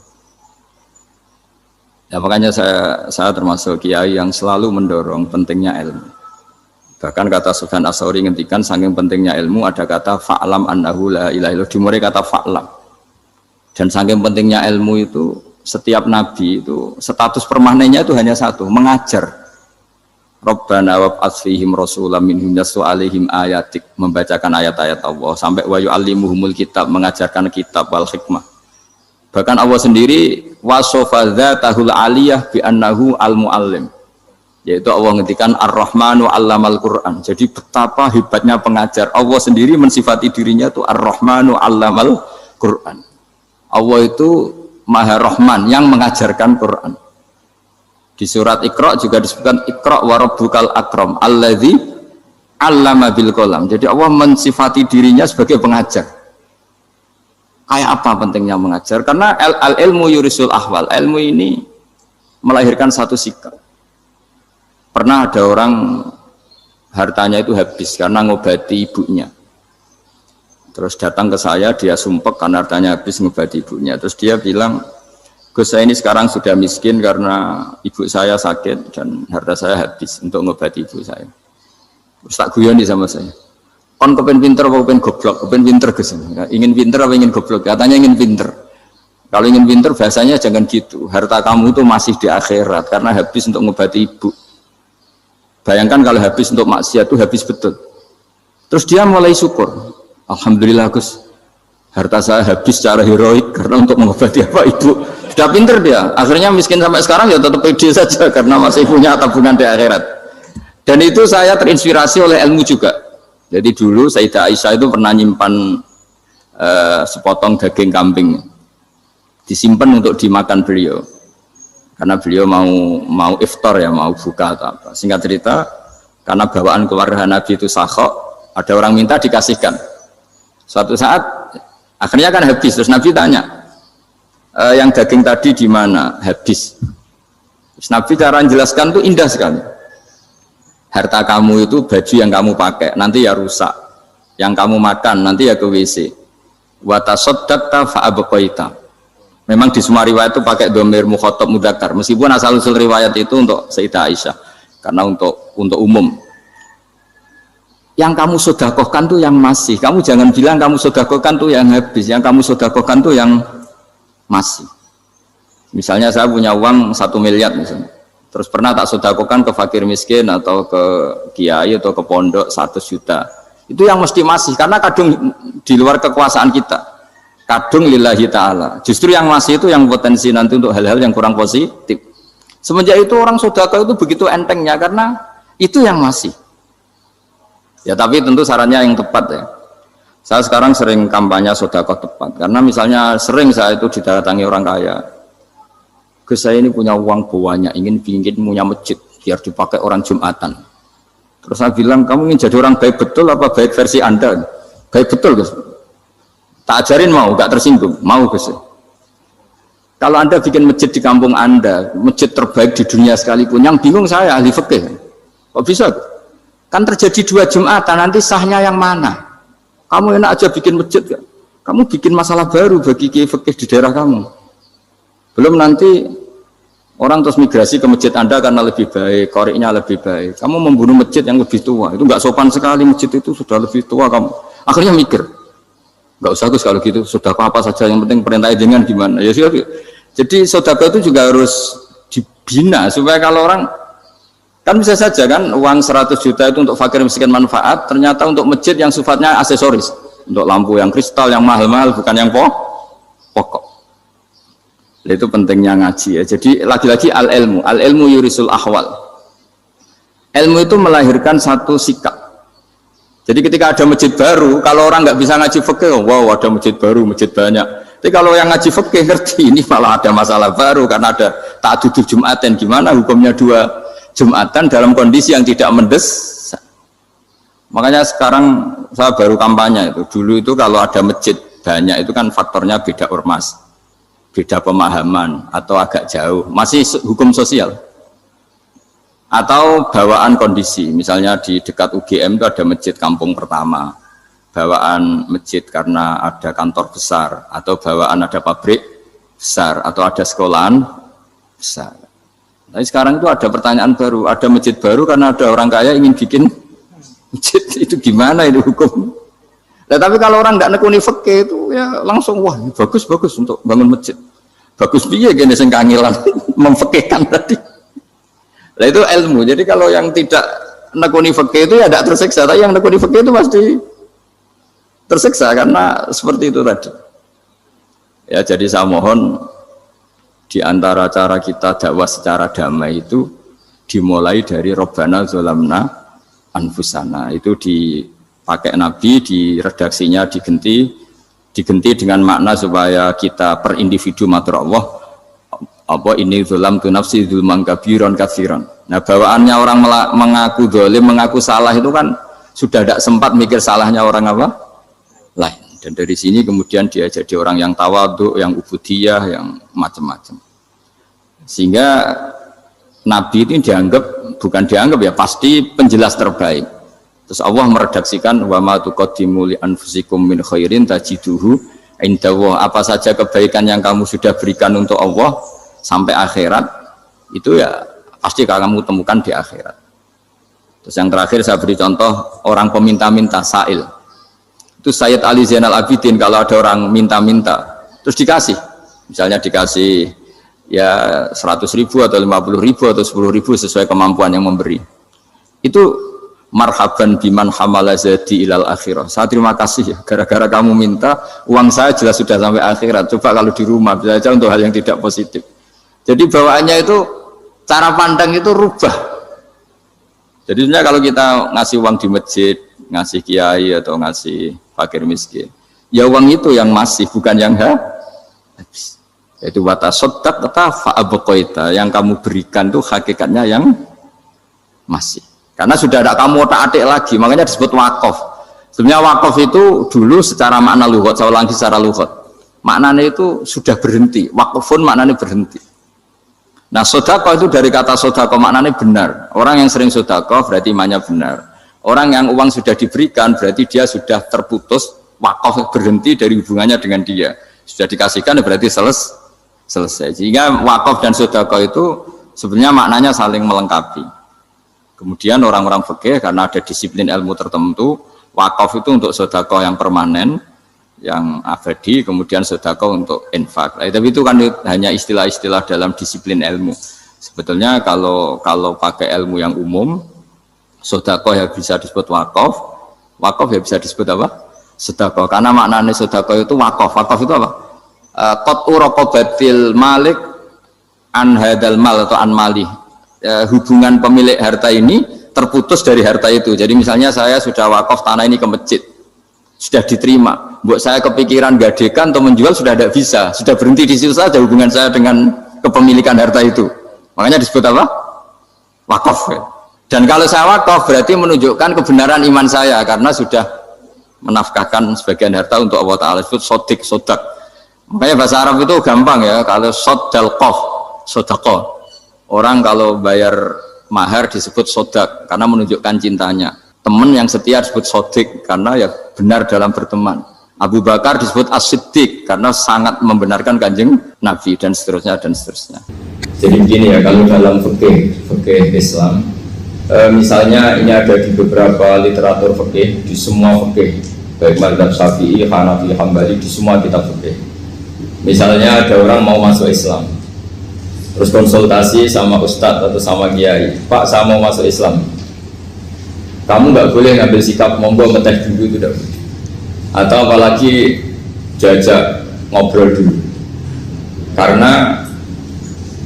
Ya makanya saya termasuk kiai yang selalu mendorong pentingnya ilmu. Bahkan kata Sufyan Ats-Tsauri ngendikan saking pentingnya ilmu ada kata fa'lam annahu la ilaha illallah. Dimulai kata fa'lam. Dan saking pentingnya ilmu itu setiap nabi itu status permanennya itu hanya satu, mengajar. Rabbana wab'ats fihim rasulam minhum yatlu 'alaihim ayatik, membacakan ayat-ayat Allah sampai wa yu'allimuhumul kitab, mengajarkan kitab wal hikmah. Bahkan Allah sendiri wasofa dzatahul 'aliyah bi annahu al-muallim. Yaitu Allah ngendikan Ar-Rahmanu 'allamal Qur'an. Jadi betapa hebatnya pengajar. Allah sendiri mensifati dirinya itu Ar-Rahmanu 'allamal Qur'an. Allah itu Maha Rahman yang mengajarkan Quran. Di surat Iqra juga disebutkan Iqra wa rabbukal akram alladzi 'allama bil qalam. Jadi Allah mensifati dirinya sebagai pengajar. Kayak apa pentingnya mengajar? Karena al-ilmu yurisul ahwal. Ilmu ini melahirkan satu sikap. Pernah ada orang hartanya itu habis karena ngobati ibunya. Terus datang ke saya, dia sumpek karena hartanya habis ngobati ibunya. Terus dia bilang, Gus, saya ini sekarang sudah miskin karena ibu saya sakit dan harta saya habis untuk ngobati ibu saya. Terus tak guyoni sama saya, kon kepen pinter apa kepen goblok? Kepen pinter Gus. Ingin pinter apa ingin goblok? Katanya ingin pinter. Kalau ingin pinter bahasanya jangan gitu. Harta kamu itu masih di akhirat karena habis untuk ngobati ibu. Bayangkan kalau habis untuk maksiat itu habis betul. Terus dia mulai syukur. Alhamdulillah Gus, harta saya habis secara heroik karena untuk mengobati apa ibu. Sudah pinter dia. Akhirnya miskin sampai sekarang ya tetap pede saja karena masih punya tabungan di akhirat. Dan itu saya terinspirasi oleh ilmu juga. Jadi dulu Sayyidah Aisyah itu pernah nyimpan sepotong daging kambing, disimpan untuk dimakan beliau. Karena beliau mau iftar ya, mau buka atau apa. Singkat cerita, karena bawaan keluarga Nabi itu sakhok, ada orang minta dikasihkan. Suatu saat akhirnya kan habis, terus Nabi tanya, yang daging tadi di mana? Habis. Terus Nabi cara menjelaskan itu indah sekali. Harta kamu itu baju yang kamu pakai nanti ya rusak, yang kamu makan nanti ya ke WC. Wa tasaddaqta fa abqaita. Memang di semua riwayat itu pakai dhamir mukhatab mudzakkar, meskipun asal usul riwayat itu untuk Sayyidah Aisyah karena untuk umum. Yang kamu sedekahkan tuh yang masih. Kamu jangan bilang kamu sedekahkan tuh yang habis. Yang kamu sedekahkan tuh yang masih. Misalnya saya punya uang 1 miliar misalnya. Terus pernah tak sedekahkan ke fakir miskin atau ke kiai atau ke pondok 100 juta. Itu yang mesti masih karena kadung di luar kekuasaan kita. Kadung lillahi ta'ala. Justru yang masih itu yang potensi nanti untuk hal-hal yang kurang positif. Semenjak itu orang sedekah itu begitu entengnya karena itu yang masih. Ya tapi tentu sarannya yang tepat ya. Saya sekarang sering kampanye sedekah tepat karena misalnya sering saya itu didatangi orang kaya. Gus, saya ini punya uang banyak, ingin punya masjid biar dipakai orang Jumatan. Terus saya bilang, kamu ingin jadi orang baik betul apa baik versi Anda? Baik betul Gus. Tak ajarin mau, gak tersinggung, mau Gus. Kalau Anda bikin masjid di kampung Anda, masjid terbaik di dunia sekalipun, yang bingung saya ahli fikih. Kok bisa? Kan terjadi 2 Jumatan, nanti sahnya yang mana? Kamu enak aja bikin masjid, kan? Kamu bikin masalah baru bagi kiai fikih di daerah kamu. Belum nanti orang terus migrasi ke masjid Anda karena lebih baik, koriknya lebih baik. Kamu membunuh masjid yang lebih tua, itu nggak sopan sekali, masjid itu sudah lebih tua kamu. Akhirnya mikir, nggak usah Gus kalau gitu, sudah apa saja, yang penting perintah dengan gimana. Ya sudah. Jadi sedekah itu juga harus dibina supaya kalau orang kan bisa saja kan uang 100 juta itu untuk fakir miskin manfaat, ternyata untuk masjid yang sifatnya aksesoris, untuk lampu yang kristal yang mahal-mahal bukan yang pokok. Itu pentingnya ngaji ya. Jadi lagi-lagi al-ilmu yurisul ahwal. Ilmu itu melahirkan satu sikap. Jadi ketika ada masjid baru, kalau orang nggak bisa ngaji fikih, wow ada masjid baru, masjid banyak. Tapi kalau yang ngaji fikih ngerti ini malah ada masalah baru karena ada ta'addud Jumatan, gimana hukumnya 2 Jumatan dalam kondisi yang tidak mendesak. Makanya sekarang saya baru kampanye itu. Dulu itu kalau ada masjid banyak itu kan faktornya beda ormas, beda pemahaman atau agak jauh, masih hukum sosial atau bawaan kondisi. Misalnya di dekat UGM itu ada masjid kampung pertama, bawaan masjid karena ada kantor besar atau bawaan ada pabrik besar atau ada sekolahan besar. Tapi sekarang itu ada pertanyaan baru, ada masjid baru karena ada orang kaya ingin bikin masjid, itu gimana itu hukum? Nah, tapi kalau orang tidak nekuni fikih itu ya langsung wah bagus untuk bangun masjid. Bagus piye gini sing kangelan memfikihkan tadi. Nah itu ilmu. Jadi kalau yang tidak nekuni fikih itu ya tidak tersiksa, tapi yang nekuni fikih itu pasti tersiksa karena seperti itu tadi. Ya jadi saya mohon di antara cara kita dakwah secara damai itu dimulai dari Robbana Zolamna Anfusana, itu dipakai Nabi, di redaksinya digenti Digenti dengan makna supaya kita per individu matur Allah, apa ini zulam tu nafsi zulman kabiron katsiran. Nah, bawaannya orang mengaku zalim, mengaku salah itu kan sudah tidak sempat mikir salahnya orang apa lain. Dan dari sini kemudian dia jadi orang yang tawadhu, yang ubudiyah, yang macam-macam. Sehingga Nabi ini bukan dianggap ya, pasti penjelas terbaik. Terus Allah meredaksikan wa ma tuqaddimu li anfusikum min khairin tajiduhu indallah. Apa saja kebaikan yang kamu sudah berikan untuk Allah sampai akhirat itu ya pasti kamu temukan di akhirat. Terus yang terakhir saya beri contoh orang peminta-minta sa'il. Itu Sayyid Ali Zainal Abidin, kalau ada orang minta-minta terus dikasih, misalnya dikasih ya 100.000 atau 50.000 atau 10.000 sesuai kemampuan yang memberi, itu marhaban biman hamala zadi ilal akhirah. Saya terima kasih ya, gara-gara kamu minta uang saya jelas sudah sampai akhirat. Coba kalau di rumah bisa saja untuk hal yang tidak positif. Jadi bawaannya itu cara pandang itu rubah. Jadi sebenarnya kalau kita ngasih uang di masjid, ngasih kiai atau ngasih fakir miskin, ya uang itu yang masih, bukan yang habis. Itu watasodak kata fa'abqaita, yang kamu berikan itu hakikatnya yang masih. Karena sudah ada kamu otak-atik lagi, makanya disebut wakaf. Sebenarnya wakaf itu dulu secara makna lughat, saya ulangi secara lughat, maknanya itu sudah berhenti. Wakafun maknanya berhenti. Nah, sedekah itu dari kata sedekah maknanya benar. Orang yang sering sedekah berarti imannya benar. Orang yang uang sudah diberikan berarti dia sudah terputus, wakaf berhenti dari hubungannya dengan dia. Sudah dikasihkan berarti selesai. Sehingga wakaf dan sedekah itu sebenarnya maknanya saling melengkapi. Kemudian orang-orang fikih karena ada disiplin ilmu tertentu, wakaf itu untuk sedekah yang permanen, yang abadi, kemudian sedekah untuk infak. Tapi itu kan hanya istilah-istilah dalam disiplin ilmu. Sebetulnya kalau pakai ilmu yang umum, sedekah ya bisa disebut wakaf, wakaf ya bisa disebut apa? Sedekah. Karena maknanya sedekah itu wakaf. Wakaf itu apa? Qat'u raqabatil malik an hadal mal atau an mali. Hubungan pemilik harta ini terputus dari harta itu. Jadi misalnya saya sudah wakaf tanah ini ke masjid, sudah diterima, buat saya kepikiran gadekan atau menjual sudah tidak bisa, sudah berhenti di situ saja hubungan saya dengan kepemilikan harta itu. Makanya disebut apa? Wakaf. Dan kalau saya wakaf berarti menunjukkan kebenaran iman saya karena sudah menafkahkan sebagian harta untuk Allah Ta'ala. Disebut sodik, sodak. Makanya bahasa Arab itu gampang ya, kalau sodalqoh, sodaqoh. Orang kalau bayar mahar disebut sodak karena menunjukkan cintanya. Teman yang setia disebut sodik karena ya benar dalam berteman. Abu Bakar disebut as-siddiq karena sangat membenarkan kanjeng Nabi, dan seterusnya dan seterusnya. Jadi begini ya, kalau dalam fikih Islam, misalnya ini ada di beberapa literatur fikih, di semua fikih, baik mazhab Syafi'i, Hanafi, Hambali, di semua kitab fikih. Misalnya ada orang mau masuk Islam, terus konsultasi sama ustadz atau sama kiai, Pak saya mau masuk Islam, kamu nggak boleh ngambil sikap monggo ngeteh dulu, itu tidak boleh. Atau apalagi jajak ngobrol dulu, karena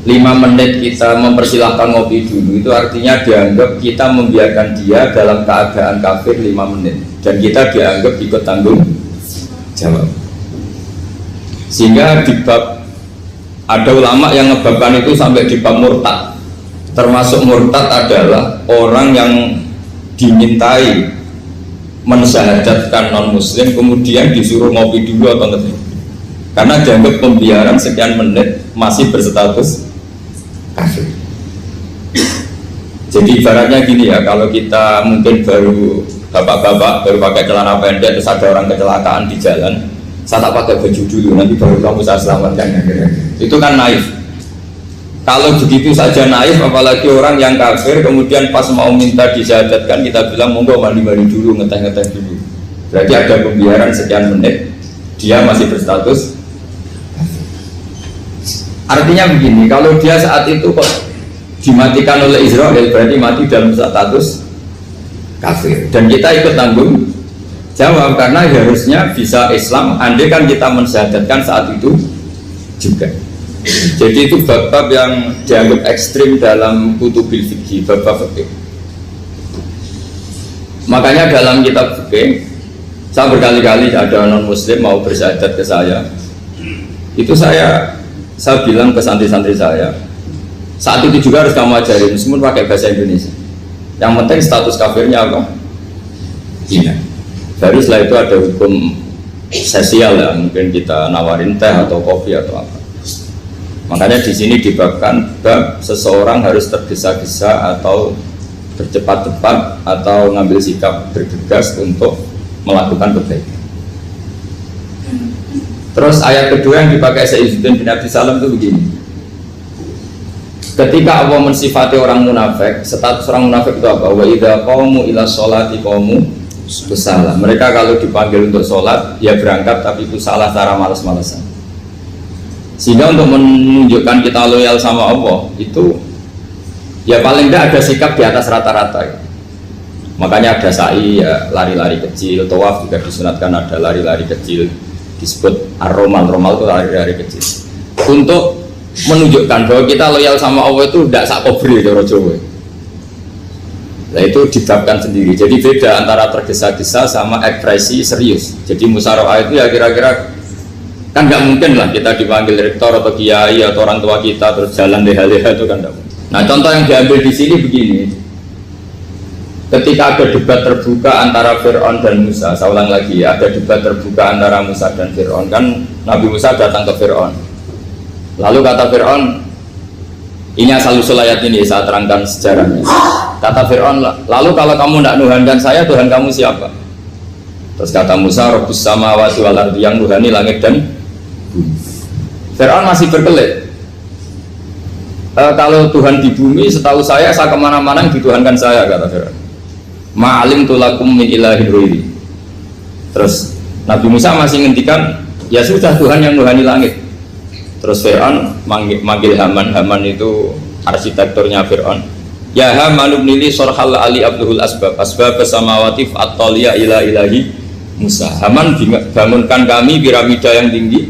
5 menit kita mempersilahkan ngopi dulu itu artinya dianggap kita membiarkan dia dalam keadaan kafir 5 menit, dan kita dianggap ikut tanggung jawab. Sehingga di bab ada ulama yang ngebabkan itu sampai di bab murtad. Termasuk murtad adalah orang yang dimintai mensyahadatkan non muslim kemudian disuruh ngopi dulu atau ngeteh, karena dianggap pembiaran sekian menit masih berstatus kafir. Jadi ibaratnya gini ya, kalau kita mungkin baru bapak-bapak baru pakai celana pendek terus ada orang kecelakaan di jalan, saya tak pakai baju dulu nanti baru kamu saya selamatkan, itu kan naif. Kalau begitu saja naif, apalagi orang yang kafir kemudian pas mau minta disyahadatkan kita bilang monggo mandi-mandi dulu, ngeteh-ngeteh dulu, berarti ada pembiaran sekian menit, dia masih berstatus kafir. Artinya begini, kalau dia saat itu kok dimatikan oleh Israel berarti mati dalam status kafir, dan kita ikut tanggung jawab karena harusnya bisa Islam andai kan kita mensyahadatkan saat itu juga. Jadi itu bab-bab yang dianggap ekstrim dalam kutubil fikih, bab-bab fikih. Makanya dalam kitab fikih Saya berkali-kali ada non muslim mau bersyahadat ke saya, itu saya bilang ke santri-santri saya, saat itu juga harus kamu ajarin meskipun pakai bahasa Indonesia. Yang penting status kafirnya apa? Iya. Baru setelah itu ada hukum sosial ya, mungkin kita nawarin teh atau kopi atau apa. Makanya di sini dibabkan bab seseorang harus tergesa-gesa atau bercepat-cepat atau ngambil sikap bergegas untuk melakukan kebaikan. Terus ayat kedua yang dipakai Sayyidina bin Abi Salam itu begini. Ketika Allah mensifati orang munafik, status orang munafik itu apa? Wa idza qamu ila sholati qamu kusala. Mereka kalau dipanggil untuk sholat, ya berangkat tapi kusala cara malas-malasan. Sehingga untuk menunjukkan kita loyal sama Allah itu, ya paling tidak ada sikap di atas rata-rata. Ya. Makanya ada sa'i, ya, lari-lari kecil, tawaf juga disunatkan ada lari-lari kecil, disebut ar-romal, romal itu lari-lari kecil. Untuk menunjukkan bahwa kita loyal sama Allah itu tidak sakobri cara Jawa. Nah itu dibabkan sendiri. Jadi beda antara tergesa-gesa sama ekspresi serius. Jadi musyawarah itu ya kira-kira kan nggak mungkin lah kita dipanggil rektor atau kiai atau orang tua kita terus jalan leha-leha itu kan nggak mungkin. Nah contoh yang diambil di sini begini. Ketika ada debat terbuka antara Fir'aun dan Musa, saya ulang lagi ya, ada debat terbuka antara Musa dan Fir'aun. Kan Nabi Musa datang ke Fir'aun. Lalu kata Fir'aun, ini asal-usul ayat ini saya terangkan sejarahnya. Kata Fir'aun, lalu kalau kamu tidak nuhankan saya, Tuhan kamu siapa? Terus kata Musa, Rabbus samawati wal ardi, yang nuhani langit dan bumi. Fir'aun masih berkelit. Kalau Tuhan di bumi, setahu saya kemana-mana yang dituhankan saya, kata Fir'aun. Ma'alim tulakum min ilahin ghairi. Terus Nabi Musa masih ngendikan, ya sudah Tuhan yang nuhani langit. Terus Fir'aun manggil Haman. Haman itu arsitekturnya Fir'aun. Ya Haman ibnili sorhal ali abduhul asbab samawati fa'attaliya ila ilahi Musa. Haman bangunkan kami piramida yang tinggi.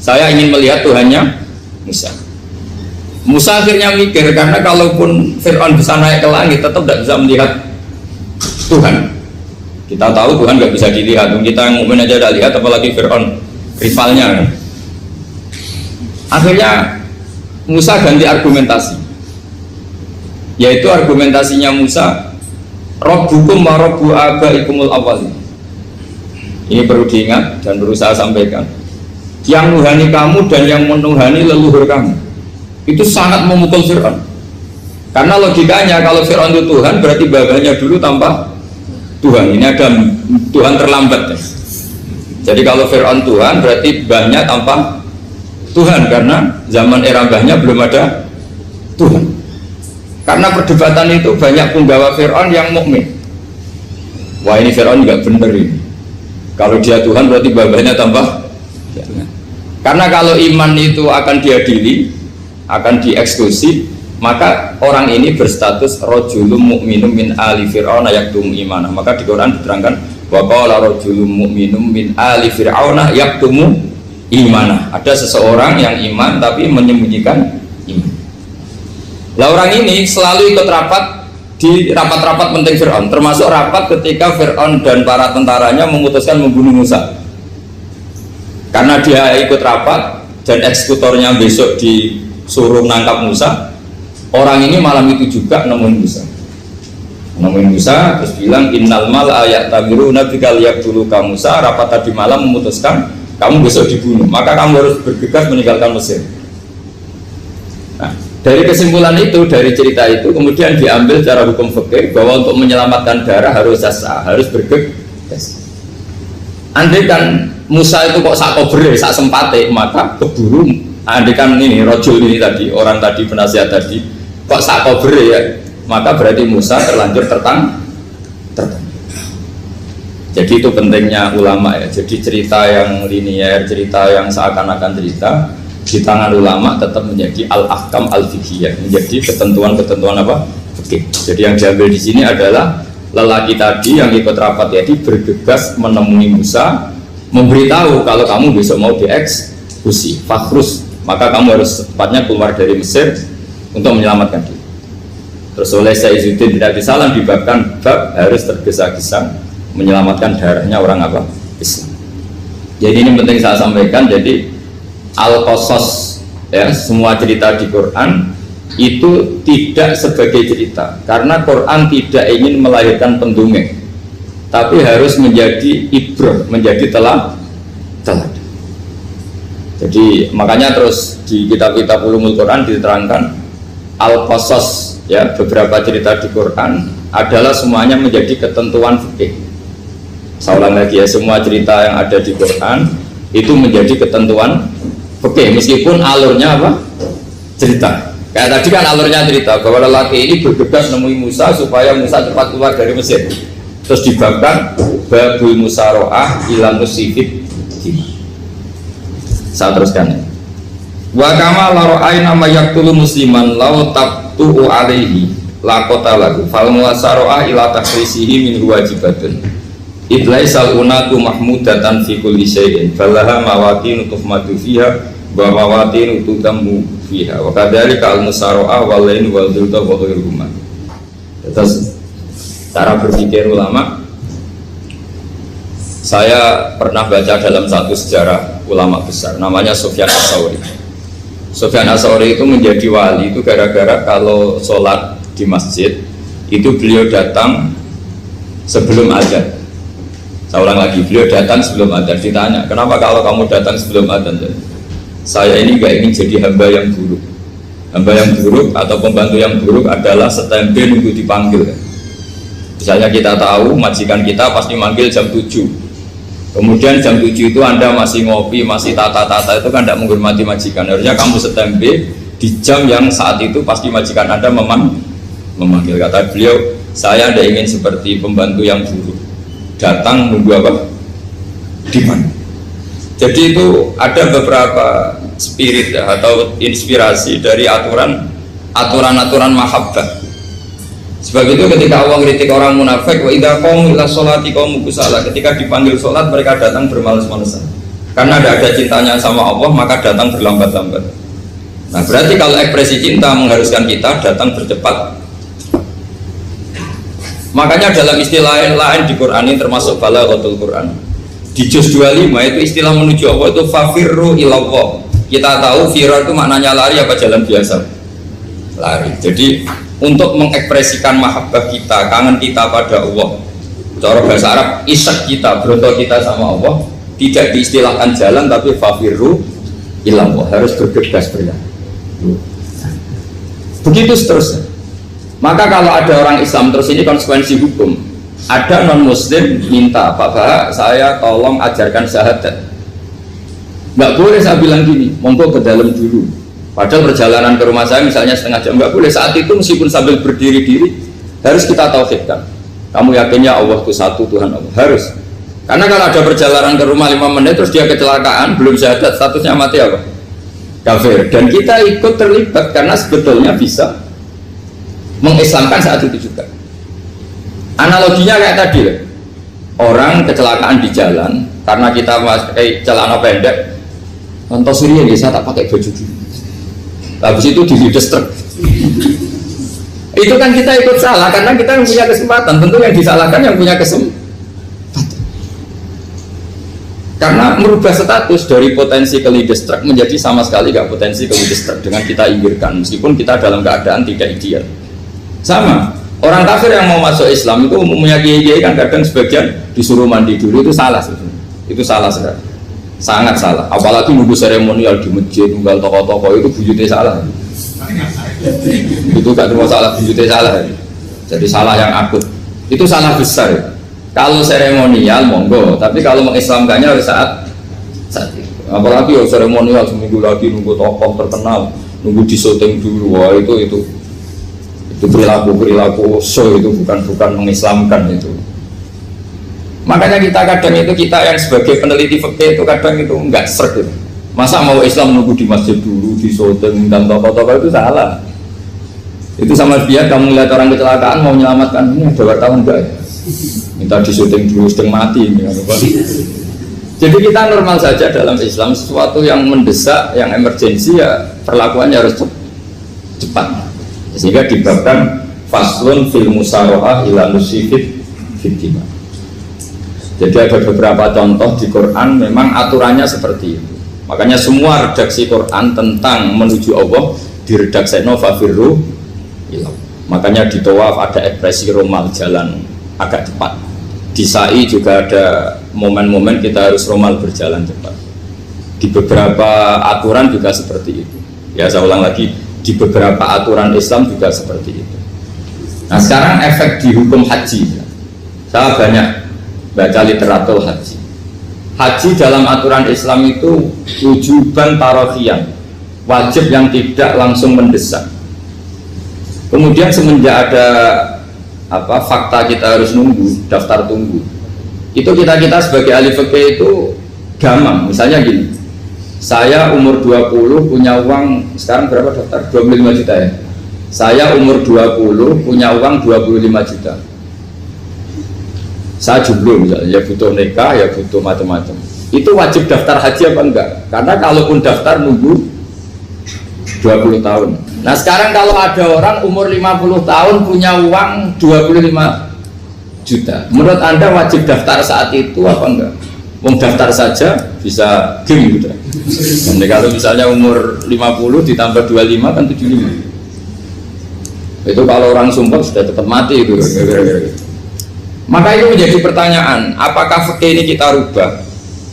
Saya ingin melihat Tuhannya Musa. Musa akhirnya mikir, karena kalaupun Fir'aun bisa naik ke langit tetap tidak bisa melihat Tuhan. Kita tahu Tuhan nggak bisa dilihat. Kita yang mukmin aja udah lihat, apalagi Fir'aun rivalnya. Akhirnya Musa ganti argumentasi, yaitu argumentasinya Musa, Rabbukum wa Rabbu abaikumul awwalin. Ini perlu diingat dan perlu saya sampaikan. Yang nuhani kamu dan yang menuhani leluhur kamu, itu sangat memukul Fir'aun. Karena logikanya kalau Fir'aun itu Tuhan, berarti babanya dulu tanpa Tuhan. Ini ada Tuhan terlambat ya. Jadi kalau Fir'aun Tuhan, berarti mbahnya tanpa Tuhan, karena zaman era mbahnya belum ada Tuhan. Karena perdebatan itu banyak penggawa Fir'aun yang mukmin. Wah ini Fir'aun nggak bener ini. Kalau dia Tuhan berarti mbahnya tanpa Tuhan. Karena kalau iman itu akan diadili, akan dieksekusi, maka orang ini berstatus rojulum mu'minum min ali fir'auna yaktum imanah. Maka di Quran diterangkan wa qala rojulum mu'minum min ali fir'auna yaktumu imanah. Ada seseorang yang iman tapi menyembunyikan iman. Lah orang ini selalu ikut rapat di rapat-rapat penting Fir'aun, termasuk rapat ketika Fir'aun dan para tentaranya memutuskan membunuh Musa. Karena dia ikut rapat dan eksekutornya besok disuruh menangkap Musa, orang ini malam itu juga nemuin Musa terus bilang innal mal ayat tabiru nabi kaliyak dulu kamu Musa, rapat tadi malam memutuskan kamu besok dibunuh, maka kamu harus bergegas meninggalkan Mesir. Nah, dari kesimpulan itu, dari cerita itu kemudian diambil cara hukum fikih bahwa untuk menyelamatkan darah harus jasa, harus bergegas. Andai kan Musa itu kok sak kobre, sak sempate, maka keburu. Andai kan ini rojul ini tadi, orang tadi penasihat tadi kok sak kobre ya, maka berarti Musa terlanjur tertang. Jadi itu pentingnya ulama ya. Jadi cerita yang linier, cerita yang seakan-akan cerita di tangan ulama tetap menjadi al-ahkam al-fiqhiyah, menjadi ketentuan-ketentuan apa? Fikih. Jadi yang diambil di sini adalah lelaki tadi yang ikut rapat tadi bergegas menemui Musa, memberitahu kalau kamu besok mau dieksekusi, fakhrus, maka kamu harus cepatnya keluar dari Mesir untuk menyelamatkan diri. Terus oleh Sayyidina bin Abi Salam dibabkan bab harus tergesa-gesa menyelamatkan darahnya orang apa? Islam. Jadi ini penting saya sampaikan. Jadi al-qasas, ya, semua cerita di Quran itu tidak sebagai cerita, karena Quran tidak ingin melahirkan pendongeng, tapi harus menjadi ibrah, menjadi teladan. Jadi makanya terus di kitab-kitab ulumul Quran diterangkan al-qasas, ya, beberapa cerita di Quran adalah semuanya menjadi ketentuan fikih. Saya ulang lagi ya, semua cerita yang ada di Quran itu menjadi ketentuan fikih, meskipun alurnya apa? Cerita. Kayak tadi kan alurnya cerita bahwa lelaki ini bergegas nemui Musa supaya Musa cepat keluar dari Mesir. Terus dibabkan babul musaroah ilan musifid. Saya teruskan. Wa kama laro'ai nama yaktulu musliman lau tabtu'u alaihi lakota lagu fal musaroah ila takrisihi min wajibatun idlaisal unatu mahmudatan fi kulli syai'in falaha mawatin tuhmadu fiha wa mawatin tutammu fiha wa kadzalika al musaroah wal lain wal dhulta wa ghairuhuma. Terus cara berpikir ulama, saya pernah baca dalam satu sejarah ulama besar namanya Sufyan Ats-Tsauri. Sufyan Ats-Tsauri itu menjadi wali itu gara-gara kalau sholat di masjid itu beliau datang sebelum adzan. Saya ulang lagi, beliau datang sebelum adzan. Ditanya, kenapa kalau kamu datang sebelum adzan? Saya ini gak ingin jadi hamba yang buruk. Hamba yang buruk atau pembantu yang buruk adalah setempe nunggu dipanggil. Misalnya kita tahu majikan kita pasti manggil jam 7, kemudian jam 7 itu Anda masih ngopi, masih tata-tata, itu kan tidak menghormati majikan. Harusnya kamu setempe di jam yang saat itu pasti majikan Anda memanggil. Kata beliau, saya tidak ingin seperti pembantu yang buruk, datang nunggu apa? Dipanggil. Jadi itu ada beberapa spirit, ya, atau inspirasi dari aturan-aturan mahabbah. Sebab itu ketika Allah kritik orang munafik, wa idza qamu ila sholati qamu kusala, ketika dipanggil sholat mereka datang bermalas-malasan. Karena tidak ada cintanya sama Allah, maka datang berlambat-lambat. Nah, berarti kalau ekspresi cinta mengharuskan kita datang bercepat. Makanya dalam istilah lain di Quran ini termasuk balaghatul Quran. Di juz 25 itu istilah menuju Allah itu fafirru ilallah. Kita tahu firar itu maknanya lari apa jalan biasa? Lari. Jadi untuk mengekspresikan mahabbah kita, kangen kita pada Allah, cara bahasa Arab isak kita, berontok kita sama Allah, tidak diistilahkan jalan tapi fafirru ilallah, harus bergegas berjalan. Begitu seterusnya. Maka kalau ada orang Islam, terus ini konsekuensi hukum, ada non muslim minta, Pak Bah, saya tolong ajarkan syahadat. Nggak boleh saya bilang gini, monggo ke dalam dulu. Padahal perjalanan ke rumah saya misalnya setengah jam, nggak boleh. Saat itu meskipun sambil berdiri-diri harus kita tauhidkan. Kamu yakinnya Allah itu satu, Tuhan Allah, harus. Karena kalau ada perjalanan ke rumah 5 menit terus dia kecelakaan, belum syahadat, statusnya mati apa? Kafir. Dan kita ikut terlibat karena sebetulnya bisa mengislamkan saat itu juga. Analoginya kayak tadi loh. Orang kecelakaan di jalan karena kita pakai celana pendek, contoh Suriah ya, saya tak pakai baju dulu. Habis itu dilides truk. Itu kan kita ikut salah karena kita yang punya kesempatan. Tentu yang disalahkan yang punya kesempatan. Karena merubah status dari potensi kelides truk menjadi sama sekali gak potensi kelides truk dengan kita inggirkan, meskipun kita dalam keadaan tidak ideal. Sama. Orang kafir yang mau masuk Islam itu umumnya kiai-kiai kan kadang sebagian disuruh mandi dulu, itu salah sebenarnya. Itu salah sekali. Sangat salah. Apalagi nunggu seremonial di masjid, nunggal tokoh-tokoh, itu bujutnya salah. Itu gak cuma salah, bujutnya salah. Jadi salah yang akut. Itu salah besar. Kalau seremonial monggo, tapi kalau mengislamkannya harus saat itu. Apalagi ya seremonial seminggu lagi nunggu tokoh terkenal, nunggu di syuting dulu, wah itu perilaku show, itu bukan mengislamkan itu. Makanya kita kadang itu, kita yang sebagai peneliti fikih itu kadang itu enggak serg gitu. Masa mau Islam nunggu di masjid dulu, di syuting dan tokoh-tokoh, itu salah. Itu sama dia kamu lihat orang kecelakaan mau menyelamatkan, ini ada wartawan enggak ya? Minta di syuting dulu, sedang mati. Jadi kita normal saja dalam Islam, sesuatu yang mendesak, yang emergensi ya perlakuannya harus cepat. Sehingga dibabkan faslun fil musaroah ila nusifid fitima. Jadi ada beberapa contoh di Quran memang aturannya seperti itu. Makanya semua redaksi Quran tentang menuju Allah diredakseno fafirru ilallah. Makanya di tawaf ada ekspresi romal, jalan agak cepat. Di sa'i juga ada momen-momen kita harus romal, berjalan cepat. Di beberapa aturan juga seperti itu. Ya saya ulang lagi, di beberapa aturan Islam juga seperti itu. Nah sekarang efek di hukum haji. Saya banyak baca literatur haji. Haji dalam aturan Islam itu wujuban tarofian, wajib yang tidak langsung mendesak. Kemudian semenjak ada fakta kita harus nunggu, daftar tunggu, itu kita sebagai ahli fikih itu gamang. Misalnya gini, saya umur 20 punya uang, sekarang berapa daftar? 25 juta ya. Saya umur 20 punya uang 25 juta. Saya jomblo misalnya, ya butuh nikah, ya butuh macam-macam. Itu wajib daftar haji apa enggak? Karena kalaupun daftar nunggu 20 tahun. Nah sekarang kalau ada orang umur 50 tahun punya uang 25 juta, menurut Anda wajib daftar saat itu apa enggak? Wong daftar saja bisa game gitu. Jadi kalau misalnya umur 50 ditambah 25 kan 75. Itu kalau orang sumpah sudah tetap mati itu. Maka itu menjadi pertanyaan, apakah fikih ini kita rubah?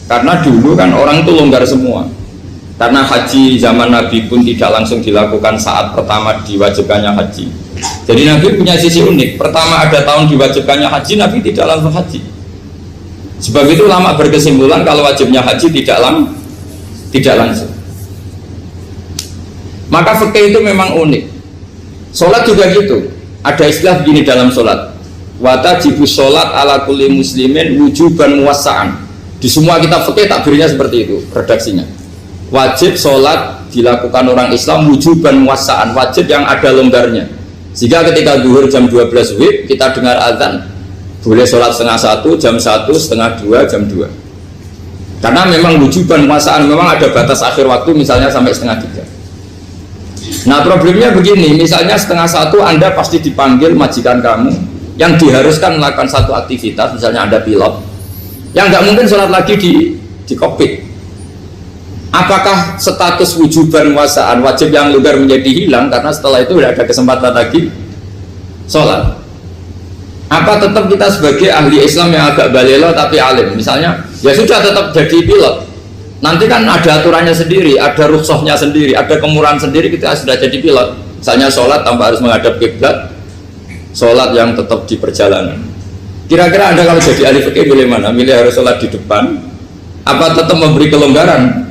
Karena dulu kan orang itu longgar semua. Karena haji zaman Nabi pun tidak langsung dilakukan saat pertama diwajibkannya haji. Jadi Nabi punya sisi unik. Pertama ada tahun diwajibkannya haji, Nabi tidak langsung haji. Sebab itu ulama berkesimpulan kalau wajibnya haji tidak langsung. Maka fikih itu memang unik. Sholat juga gitu. Ada istilah begini dalam sholat, watajibu sholat ala kulli muslimin wujuban muwassa'an. Di semua kitab fikih takbirnya seperti itu redaksinya. Wajib sholat dilakukan orang Islam wujuban muwassa'an, wajib yang ada longgarnya. Sehingga ketika zuhur jam 12 WIB kita dengar azan, boleh sholat setengah 1, jam 1, setengah 2, jam 2. Karena memang wujuban muwassa'an, memang ada batas akhir waktu misalnya sampai setengah 3. Nah problemnya begini, misalnya setengah 1 Anda pasti dipanggil majikan kamu yang diharuskan melakukan satu aktivitas, misalnya Anda pilot, yang nggak mungkin sholat lagi di kokpit. Apakah status wujuban muwassa'an, wajib yang longgar menjadi hilang karena setelah itu tidak ada kesempatan lagi sholat? Apa tetap kita sebagai ahli Islam yang agak balelo tapi alim, misalnya ya sudah tetap jadi pilot, nanti kan ada aturannya sendiri, ada rukhsahnya sendiri, ada kemurahan sendiri kita sudah jadi pilot. Misalnya sholat tanpa harus menghadap kiblat, sholat yang tetap di perjalanan. Kira-kira Anda kalau jadi ahli fikih milih mana? Milih harus sholat di depan apa tetap memberi kelonggaran?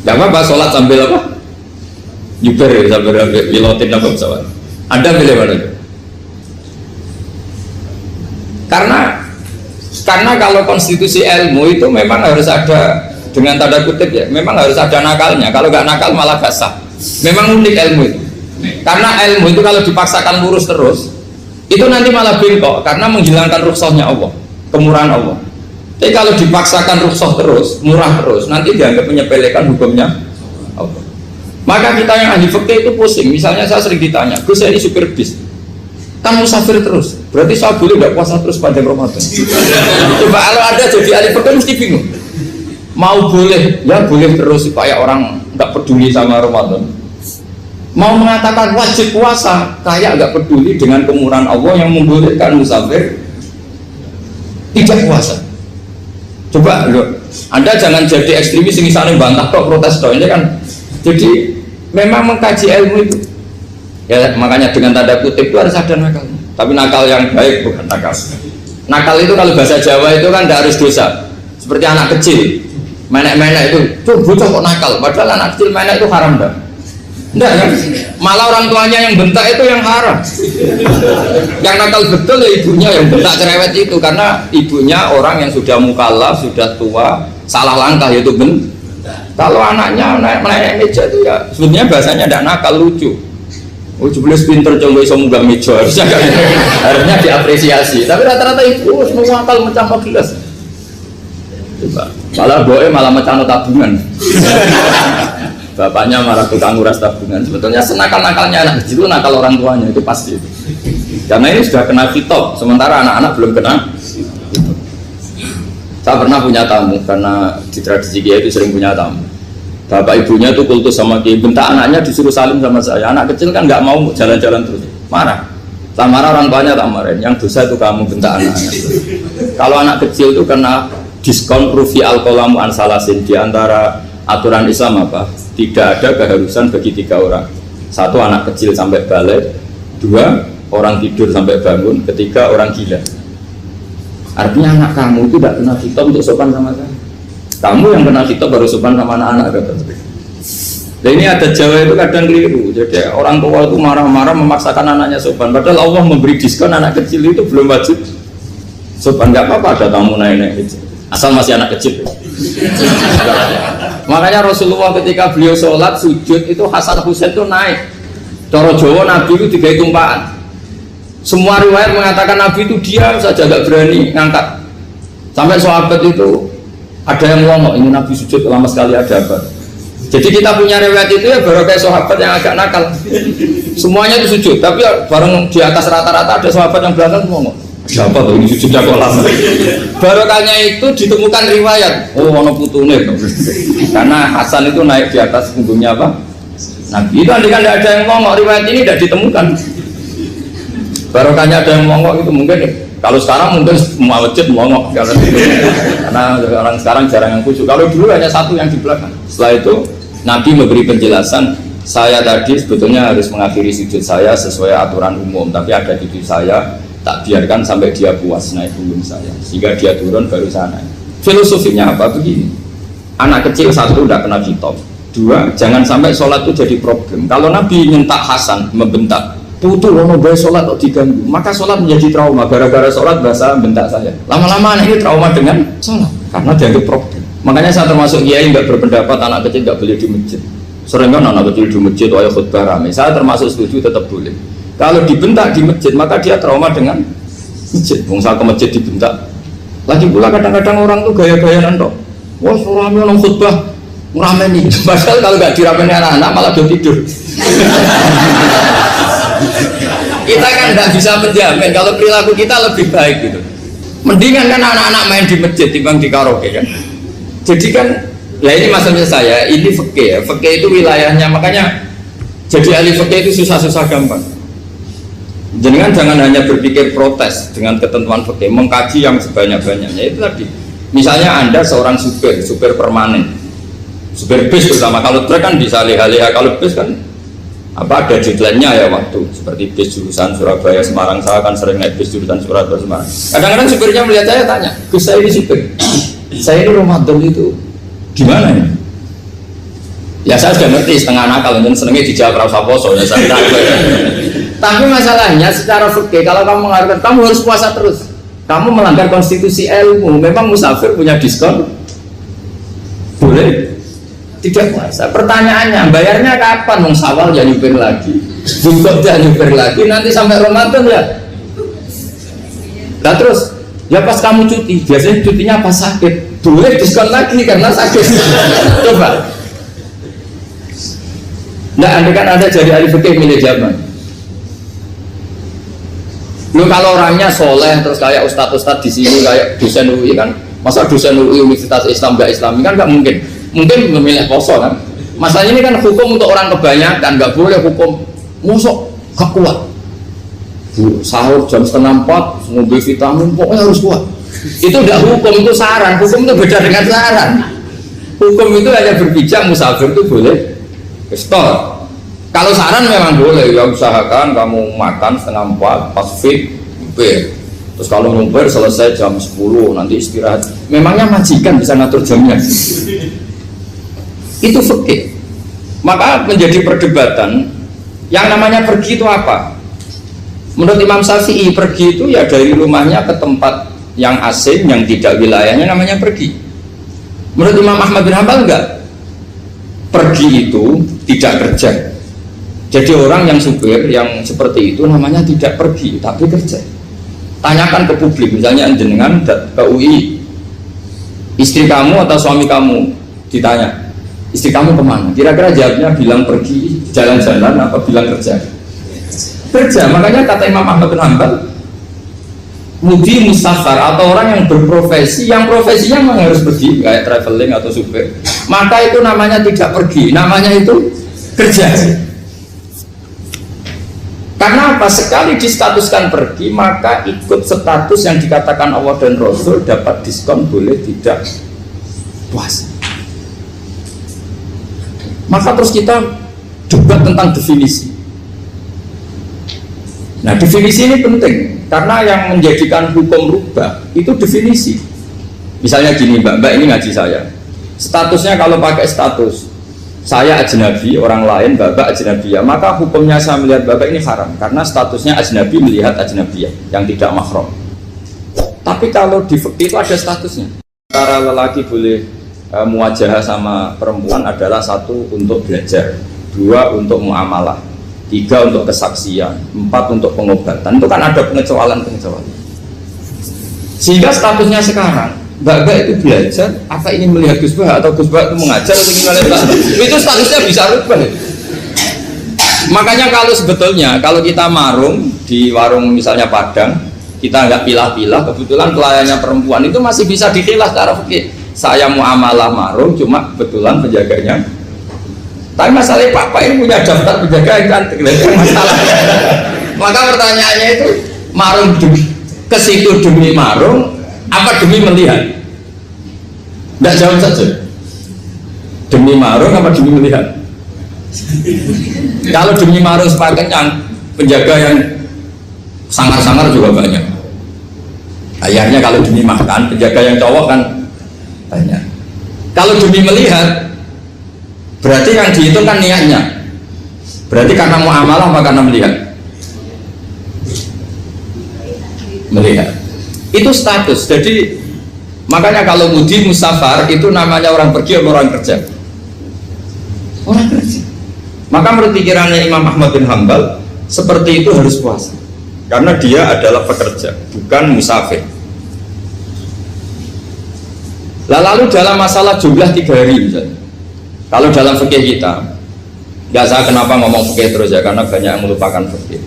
Gak apa-apa sholat sambil apa? Nyuper ya, sambil pilotin apa pesawat. Anda milih mana? Karena kalau konstitusi ilmu itu memang harus ada, dengan tanda kutip ya, memang harus ada nakalnya. Kalau nggak nakal malah gak sah. Memang unik ilmu itu. Karena ilmu itu kalau dipaksakan lurus terus, itu nanti malah bengkok karena menghilangkan rukhsahnya Allah, kemurahan Allah. Tapi kalau dipaksakan rukhsah terus, murah terus, nanti dianggap menyepelekan hukumnya Allah. Maka kita yang ahli fikih itu pusing. Misalnya saya sering ditanya, Gus saya ini supir bis, kan musafir terus, berarti saya boleh nggak puasa terus panjang Ramadan? Coba kalau ada jadi ahli fikih mesti bingung. Mau boleh, ya boleh terus supaya orang nggak peduli sama Ramadan. Mau mengatakan wajib puasa, kayak nggak peduli dengan kemurahan Allah yang membolehkan musafir tidak puasa. Coba loh, Anda jangan jadi ekstremis yang misalnya bantah kok protes toh, ini kan. Jadi memang mengkaji ilmu itu. Ya makanya dengan tanda kutip itu harus ada nakal. Tapi nakal yang baik, bukan nakal. Nakal itu kalau bahasa Jawa itu kan tidak harus dosa. Seperti anak kecil, menek-menek itu, tuh bocah kok nakal. Padahal anak kecil menek itu haram dah. Enggak kan? Malah orang tuanya yang bentak itu yang haram. Yang nakal betul ya ibunya yang bentak cerewet itu, karena ibunya orang yang sudah mukallaf, sudah tua, salah langkah yaitu bentak. Kalau anaknya naik meja itu ya sebenarnya bahasanya tidak nakal, lucu. Oh jelas pinter coba bisa munggah meja, harusnya diapresiasi. Tapi rata-rata itu semua akal mecah gelas. Coba malah boe malah mecah tabungan. Bapaknya marah tukang nguras tabungan. Sebetulnya senakal-nakalnya anak kecil itu nakal orang tuanya, itu pasti. Karena ini sudah kena kitab, sementara anak-anak belum kena. Saya pernah punya tamu, karena di tradisi Kiai itu sering punya tamu. Bapak ibunya itu kultus sama Kiai, bentak anaknya disuruh salim sama saya. Anak kecil kan nggak mau jalan-jalan terus, marah. Tak marah orang tuanya tak marahin, yang dosa itu kamu bentak anaknya. Kalau anak kecil itu kena diskon rufi al-qalamu ansalasin. Di antara aturan Islam apa? Tidak ada keharusan bagi 3 orang. 1 anak kecil sampai balik, 2 orang tidur sampai bangun, 3 orang gila. Artinya anak kamu itu tidak kena kitab untuk sopan sama saya. Kamu yang kena kitab baru sopan sama anak-anak. Nah ini ada Jawa itu kadang keliru. Jadi orang tua itu marah-marah memaksakan anaknya sopan. Padahal Allah memberi diskon anak kecil itu belum wajib sopan. Nggak apa-apa ada tamu naik-naik kecil. Asal masih anak kecil. Makanya Rasulullah ketika beliau sholat sujud itu Hasan Husain itu naik. Cara Jawa Nabi itu 3 tumpahan. Semua riwayat mengatakan Nabi itu diam saja, gak berani ngangkat. Sampai sahabat itu ada yang ngomong, ini Nabi sujud lama sekali ada apa? Jadi kita punya riwayat itu ya baru kayak sahabat yang agak nakal. Semuanya itu sujud, tapi bareng di atas rata-rata ada sahabat yang belakang ngomong, ada apa tuh ini sujudnya kok lama? Barokahnya itu ditemukan riwayat, oh ono putune. Karena Hasan itu naik di atas punggungnya apa? Nabi itu andai ada yang ngomong riwayat ini tidak ditemukan. Barokahnya ada yang mongok itu mungkin kalau sekarang mungkin semua masjid mongok karena orang sekarang jarang yang khusyuk. Kalau dulu hanya 1 yang di belakang. Setelah itu Nabi memberi penjelasan, saya tadi sebetulnya harus mengakhiri sujud saya sesuai aturan umum, tapi ada cucu saya tak biarkan sampai dia puas naik punggung saya sehingga dia turun baru saya naik. Filosofinya apa? Begini, anak kecil 1 tidak kena kitab, 2 jangan sampai sholat itu jadi problem. Kalau Nabi nyentak Hasan membentak putu ono bae sholat kok diganggu, maka sholat menjadi trauma. Gara-gara sholat bahasa bentak saya. Lama-lama anak ini trauma dengan sholat karena dianggap problem. Makanya saya termasuk kiai nggak berpendapat anak kecil nggak boleh di masjid. Sering kan anak kecil di masjid ayo khutbah rame. Saya termasuk setuju tetap boleh. Kalau dibentak di masjid maka dia trauma dengan masjid. Bangsa ke masjid dibentak. Lagi pula kadang-kadang orang tuh gaya-gayaan tok. Wah rame orang khutbah rame nih. Padahal kalau nggak diramein anak-anak malah udah tidur. Kita kan tidak bisa menjamin kalau perilaku kita lebih baik gitu. Mendingan kan anak-anak main di masjid dibanding di karaoke kan. Jadi kan, lah ini maksudnya saya, ini fikih ya. Fikih itu wilayahnya, makanya jadi ahli fikih itu susah-susah gampang. Jangan hanya berpikir protes dengan ketentuan fikih, mengkaji yang sebanyak-banyaknya itu tadi. Misalnya Anda seorang supir permanen, supir bis terutama. Kalau truk kan bisa leha-leha, kalau bis kan apa ada deadline-nya ya waktu, seperti bis jurusan Surabaya Semarang. Saya kan sering naik bis jurusan Surabaya Semarang. Kadang-kadang supirnya melihat saya tanya, Gus saya ini supir, saya ini Ramadan itu gimana ya? Ya saya sudah ngerti setengah nakal, dan senengnya dijawab rasa poso ya saya tahu. Tapi masalahnya secara fikih kalau kamu mengatakan kamu harus puasa terus, kamu melanggar konstitusi ilmu. Memang musafir punya diskon boleh tidak puasa. Pertanyaannya, bayarnya kapan? Mau Syawal ya nyupir lagi, Zulhijjah ya nyupir lagi, nanti sampai Ramadan ya. Nah terus, ya pas kamu cuti, biasanya cutinya pas sakit, boleh diskon lagi karena sakit. Coba. Nah, andai kan Anda jadi ahli fikih milih zaman. Lu kalau orangnya soleh terus kayak ustadz-ustadz di sini kayak dosen UI kan, masa dosen UI Universitas Islam nggak Islami kan nggak mungkin. Mungkin memilih poso kan. Masalahnya ini kan hukum untuk orang kebanyakan, nggak boleh hukum musuh gak kuat. Sahur jam 3:30 ngombe vitamin pokoknya harus kuat. Itu udah hukum, itu saran. Hukum itu beda dengan saran. Hukum itu hanya berbicara musafir itu boleh store. Kalau saran memang boleh, ya usahakan kamu makan 3:30 pas fit, terus kalau ngumpir selesai jam 10 nanti istirahat. Memangnya majikan bisa ngatur jamnya? Itu fikih. Maka menjadi perdebatan yang namanya pergi itu apa? Menurut Imam Syafi'i pergi itu ya dari rumahnya ke tempat yang asing yang tidak wilayahnya namanya pergi. Menurut Imam Ahmad bin Hanbal enggak. Pergi itu tidak kerja. Jadi orang yang supir yang seperti itu namanya tidak pergi tapi kerja. Tanyakan ke publik, misalnya jenengan ke UI, istri kamu atau suami kamu ditanya, istri kamu kemana? Kira-kira jawabnya bilang pergi jalan-jalan apa bilang kerja? Kerja. Makanya kata Imam Ahmad bin Hanbal, mudi musafar atau orang yang berprofesi, yang profesinya memang harus pergi kayak traveling atau supir, maka itu namanya tidak pergi, namanya itu kerja. Karena apa? Sekali distatuskan pergi, maka ikut status yang dikatakan Allah dan Rasul, dapat diskon, boleh tidak puasa. Maka terus kita debat tentang definisi. Nah, definisi ini penting karena yang menjadikan hukum rubah itu definisi. Misalnya gini, mbak ini ngaji saya, statusnya kalau pakai status saya ajnabi, orang lain bapak ajnabiyah, maka hukumnya saya melihat bapak ini haram karena statusnya ajnabi melihat ajnabiyah yang tidak mahram. Tapi kalau di fikih itu ada statusnya. Antara lelaki boleh muwajahah sama perempuan adalah satu untuk belajar, dua untuk muamalah, tiga untuk kesaksian, empat untuk pengobatan. Itu kan ada pengecualian. Sehingga statusnya sekarang mbak itu belajar, apa ingin melihat Gus Bah atau Gus Bah itu mengajar atau ingin melihat itu statusnya bisa rubah. Makanya kalau sebetulnya kalau kita marung di warung misalnya Padang, kita nggak pilah-pilah, kebetulan pelayannya perempuan itu masih bisa dipilah secara fikih. Saya muamalah marung, cuma kebetulan penjaganya. Tapi masalahnya Pak ini punya daftar penjaga yang cantik, masalah. Maka pertanyaannya itu marung ke situ demi marung, apa demi melihat? Tidak jawab saja. Demi marung apa demi melihat? Kalau demi marung sepakat yang penjaga yang sangar-sangar juga banyak. Akhirnya kalau demi makan, penjaga yang cowok kan banyak. Kalau demi melihat, berarti yang dihitung kan niatnya. Berarti karena muamalah apa karena melihat? Melihat. Itu status. Jadi makanya kalau mudi musafar itu namanya orang pergi atau orang kerja? Orang kerja. Maka menurut pikirannya Imam Ahmad bin Hanbal seperti itu harus puasa karena dia adalah pekerja, bukan musafir. Lalu dalam masalah jumlah 3 hari misalnya, kalau dalam fikih kita, nggak saya kenapa ngomong fikih terus ya, karena banyak yang melupakan fikih.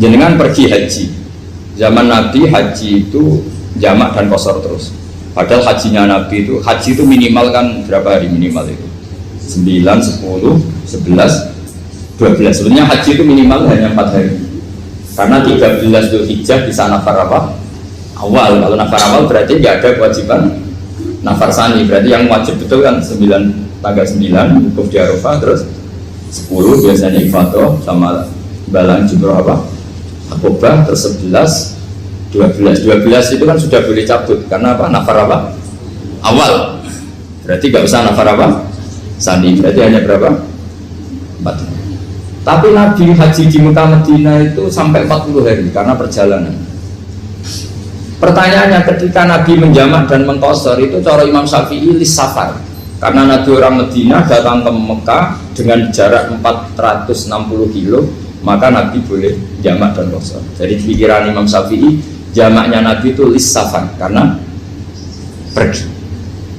Jenengan pergi haji, zaman Nabi haji itu jamak dan qashar terus. Padahal hajinya Nabi itu, haji itu minimal kan berapa hari minimal itu? 9, 10, 11, 12. Sebenarnya haji itu minimal hanya 4 hari. Karena 13 Dzulhijjah bisa nafar apa? Awal. Kalau nafar awal berarti nggak ada kewajiban nafar sani. Berarti yang wajib betul kan tanggal 9 wukuf di Arafah, terus 10 biasanya ifadah sama balang jumroh apa? Akobah, terus 11, 12 itu kan sudah boleh cabut karena apa? Nafar apa? Awal. Berarti nggak usah nafar apa? Sani. Berarti hanya berapa? 4. Tapi Nabi haji di Mekah Medina itu sampai 40 hari karena perjalanan. Pertanyaannya, ketika Nabi menjamak dan mengqashar itu cara Imam Syafi'i lis safar. Karena Nabi orang Medina datang ke Mekah dengan jarak 460 kilo, maka Nabi boleh jamak dan qashar. Jadi pikiran Imam Syafi'i, jamaknya Nabi itu lis safar karena pergi.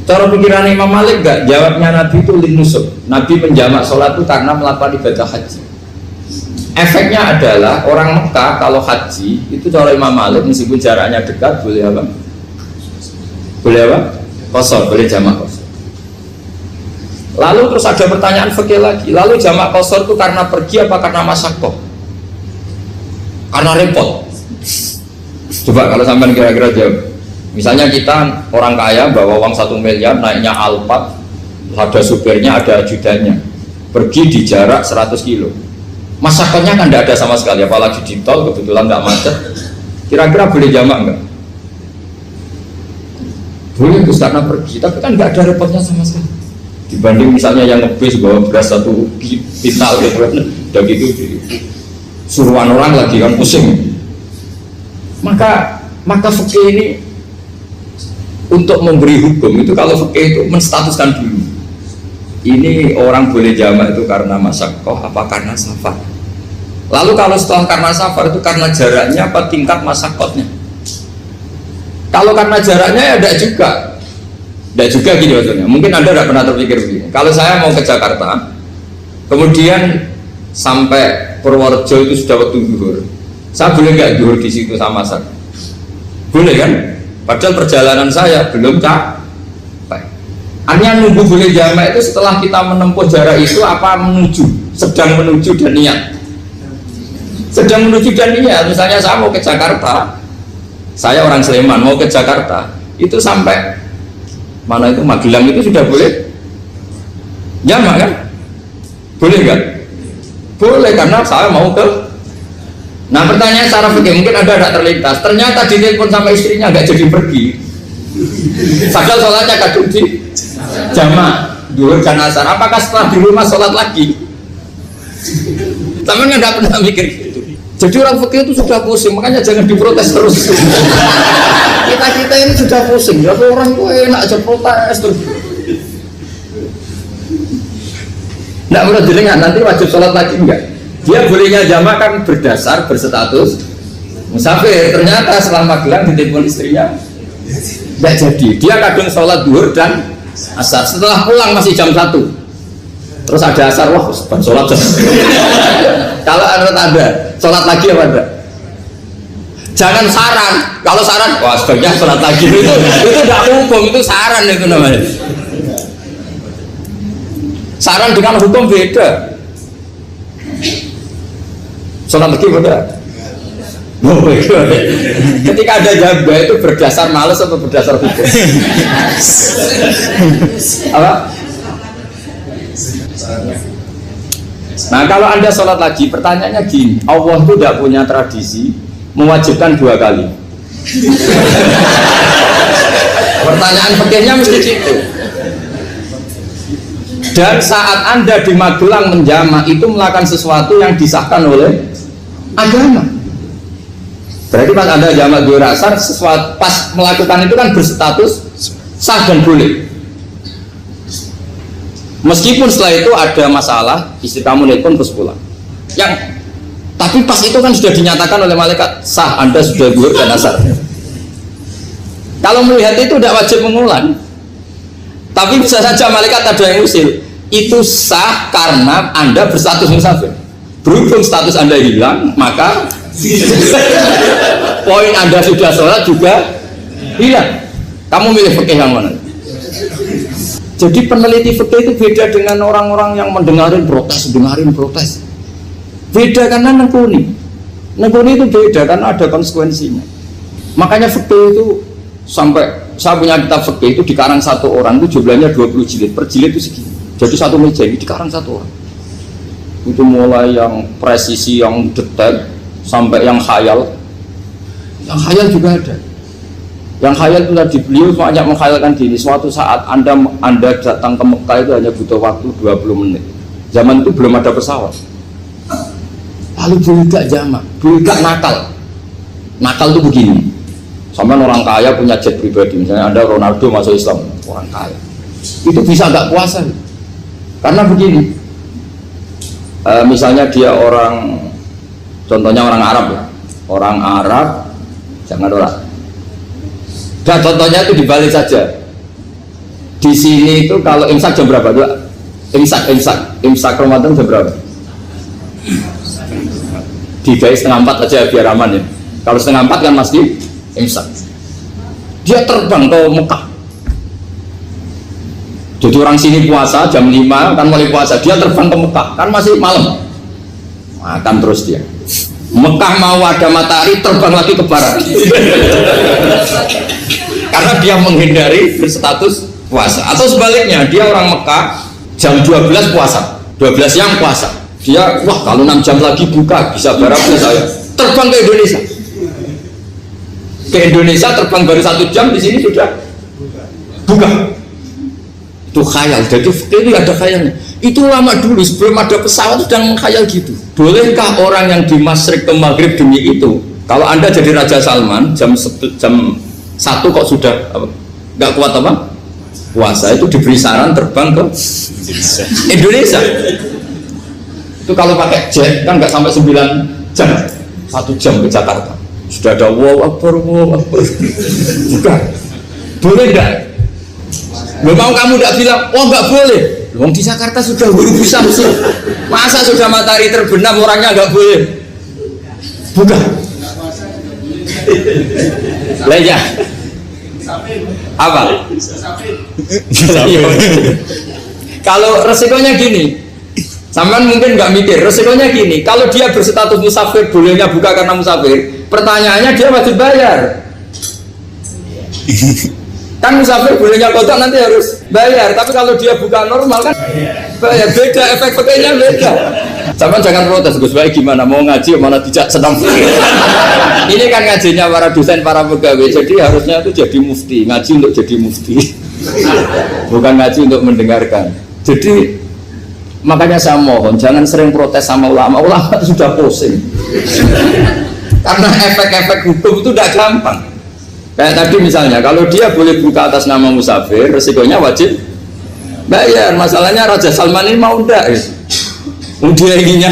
Cara pikiran Imam Malik enggak, jawabnya Nabi itu lin nusuk. Nabi menjamak sholat itu karena melakukan ibadah haji. Efeknya adalah orang Mekah kalau haji itu cara Imam Malik meskipun jaraknya dekat boleh apa? Boleh apa? Qashar, boleh jamak qashar. Lalu terus ada pertanyaan fikih lagi. Lalu jamak qashar itu karena pergi apa karena masyaqqah? Karena repot. Coba kalau sampai kira-kira jawab. Misalnya kita orang kaya bawa uang 1 miliar naiknya Alphard, ada supirnya, ada ajudannya, pergi di jarak 100 kilo. Masyarakatnya kan tidak ada sama sekali, apalagi di tol kebetulan nggak macet. Kira-kira boleh jamak nggak? Boleh, terus karena pergi, tapi kan nggak ada repotnya sama sekali. Dibanding misalnya yang ngebis bawa beras 1 pintal gitu, udah gitu suruhan orang lagi kan pusing. Maka fikih ini untuk memberi hukum itu, kalau fikih itu menstatuskan dulu. Ini orang boleh jamak itu karena masyaqqah apa karena safar. Lalu kalau setelah karena safar itu karena jaraknya apa tingkat masyaqqahnya. Kalau karena jaraknya ya tidak juga gini maksudnya. Mungkin Anda tidak pernah terpikir begini. Kalau saya mau ke Jakarta, kemudian sampai Purworejo itu sudah waktu zuhur, saya boleh nggak zuhur di situ sama saya? Boleh kan? Padahal perjalanan saya belum capek. Artinya nunggu boleh jamak itu setelah kita menempuh jarak itu apa menuju, sedang menuju dan niat. Sedang menuju dan niat. Misalnya saya mau ke Jakarta, saya orang Sleman mau ke Jakarta, itu sampai mana itu Magelang itu sudah boleh jamak kan? Boleh kan? Boleh karena saya mau ke. Nah pertanyaan secara fikih mungkin ada tidak terlintas. Ternyata ditelepon sama istrinya nggak jadi pergi. Padahal sholatnya kadung di jamak duhur dan asar. Apakah setelah di rumah sholat lagi? Teman nggak pernah mikir gitu. Jadi orang fikih itu sudah pusing, makanya jangan diprotes terus. Kita ini sudah pusing. Ya orang itu enak aja protes terus. Nggak perlu didengar nanti wajib sholat lagi enggak? Dia bolehnya jamak kan berdasar berstatus musafir. Ternyata setelah Magelang ditelepon istrinya nggak jadi. Dia kadang sholat duhur dan asar. Setelah pulang masih jam 1. Terus ada asar, wah sholat. Kalau ada sholat lagi apa enggak? Jangan saran. Kalau saran, wah sebaiknya sholat lagi. Itu tidak hukum, itu saran itu namanya. Saran dengan hukum beda. Sholat lagi beda. Ketika ada jaga itu berdasar malas atau berdasar hukum? Apa? Nah kalau anda sholat lagi, pertanyaannya gini, Allah itu tidak punya tradisi mewajibkan 2 kali. Pertanyaan fikihnya mesti gitu. Dan saat anda di Magelang menjamak itu melakukan sesuatu yang disahkan oleh agama. Berarti pas anda jamak duhur asar, sesuatu pas melakukan itu kan berstatus sah dan boleh. Meskipun setelah itu ada masalah, istri kamu nelpon terus pulang. Tapi pas itu kan sudah dinyatakan oleh malaikat sah, anda sudah duhur dan asar. Kalau melihat itu tidak wajib mengulang. Tapi bisa saja malaikat ada yang usil. Itu sah karena anda berstatus musafir. Berhubung status anda hilang, maka poin anda sudah sholat juga hilang. Kamu milih fikih yang mana? Jadi peneliti fikih itu beda dengan orang-orang yang dengarin protes. Beda karena nekuni itu beda karena ada konsekuensinya. Makanya fikih itu sampai saya punya kitab fikih itu dikarang satu orang itu jumlahnya 20 jilid, per jilid itu segini. Jadi satu meja ini dikarang satu orang. Itu mulai yang presisi, yang detail sampai yang khayal. Yang khayal juga ada. Yang khayal itu tadi beliau banyak menghayalkan diri. Suatu saat anda datang ke Mekah itu hanya butuh waktu 20 menit. Zaman itu belum ada pesawat. Lalu boleh gak jamak, boleh gak nakal. Nakal itu begini. Sama orang kaya punya jet pribadi, misalnya ada Ronaldo masuk Islam, orang kaya. Itu bisa gak puasa. Karena begini. Misalnya dia orang, contohnya orang Arab ya. Orang Arab, jangan orang. Dan contohnya itu dibalik saja. Di sini itu kalau imsak jam berapa? Imsak Ramadan jam berapa? 3:30 aja biar aman ya. Kalau 3:30 kan masih imsak. Dia terbang ke Mekah. Jadi orang sini puasa jam 5 kan mulai puasa. Dia terbang ke Mekah kan masih malam. Makan terus dia. Mekah mau ada matahari terbang lagi ke barat. Karena dia menghindari berstatus puasa. Atau sebaliknya dia orang Mekah jam 12 puasa, 12 siang puasa. Dia wah kalau 6 jam lagi buka bisa baratnya saya. Terbang ke Indonesia. Ke Indonesia terbang baru 1 jam di sini sudah buka. Itu khayal. Jadi itu ada khayalnya. Itu lama dulu sebelum ada pesawat sedang mengkhayal gitu. Bolehkah orang yang di Masyrik ke Maghrib demi itu? Kalau anda jadi Raja Salman jam 1 kok sudah nggak kuat apa? Puasa itu diberi saran terbang ke Indonesia. Itu kalau pakai jet kan nggak sampai 9 jam, 1 jam ke Jakarta. Sudah ada wow akbar. Bukan. Boleh nggak? Mau kamu nggak bilang, oh nggak boleh. Wong di Jakarta sudah bisa sih. Masa sudah matahari terbenam orangnya nggak boleh? Bukan. Lah ya. Apa? Kalau resikonya gini, sampean mungkin nggak mikir, resikonya gini, kalau dia berstatus musafir, bolehnya buka karena musafir, pertanyaannya dia wajib bayar. Kan musafir bolehnya kodok nanti harus bayar, tapi kalau dia buka normal kan bayar, beda, efek-efeknya beda. Sampean jangan protes, Gus Baik gimana, mau ngaji mana tidak sedang ini kan ngajinya para dosen, para pegawai, jadi harusnya itu jadi mufti, ngaji untuk jadi mufti bukan ngaji untuk mendengarkan. Jadi makanya saya mohon jangan sering protes sama ulama itu sudah pusing karena efek-efek hukum itu tidak gampang. Kayak tadi misalnya kalau dia boleh buka atas nama musafir, resikonya wajib bayar. Masalahnya Raja Salman ini mau enggak dia inginnya.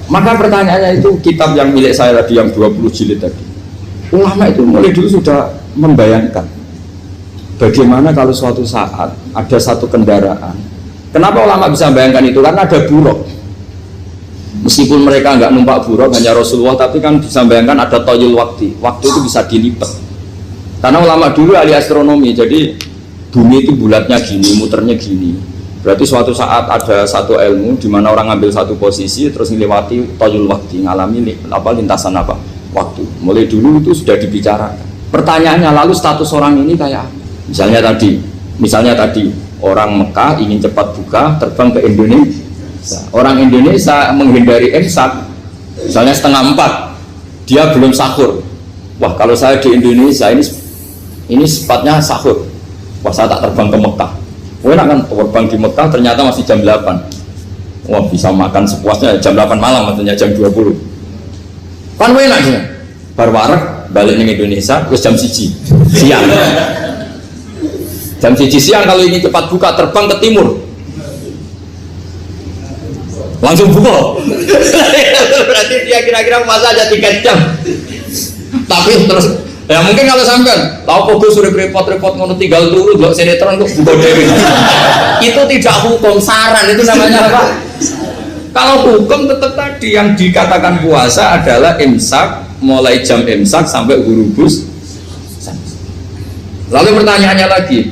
Maka pertanyaannya itu kitab yang milik saya tadi yang 20 jilid tadi, ulama itu mulai dulu sudah membayangkan bagaimana kalau suatu saat ada satu kendaraan. Kenapa ulama bisa bayangkan itu? Karena ada buruk. Meskipun mereka nggak numpak buruk, hanya Rasulullah, tapi kan bisa bayangkan ada toyul waktu itu bisa dilipat. Karena ulama dulu ahli astronomi, jadi bumi itu bulatnya gini, muternya gini. Berarti suatu saat ada satu ilmu di mana orang ambil satu posisi terus melewati toyul waktu, ngalami lintasan waktu. Mulai dulu itu sudah dibicarakan. Pertanyaannya lalu status orang ini kayak misalnya tadi orang Mekah ingin cepat buka terbang ke Indonesia. Orang Indonesia menghindari imsak, misalnya 3:30, dia belum sahur. Wah, kalau saya di Indonesia ini sifatnya sahur. Wah, saya tak terbang ke Mekah. Enak kan terbang di Mekah ternyata masih jam 8. Wah, bisa makan sepuasnya jam 8 malam, maksudnya jam 20. Kan enak ya. Bar wareg balik ke Indonesia terus jam 1 siang. Jam 1 siang kalau ini cepat buka terbang ke timur. Langsung buka. Berarti dia kira-kira masa aja 3 jam. Tapi terus ya mungkin kalau sampean tahu kok sudah repot-repot ngono tinggal turu delok sinetron kok buka dewe. Itu tidak hukum, saran itu namanya apa? Kalau hukum tetap tadi yang dikatakan puasa adalah imsak, mulai jam imsak sampai ghurubus. Lalu pertanyaannya lagi,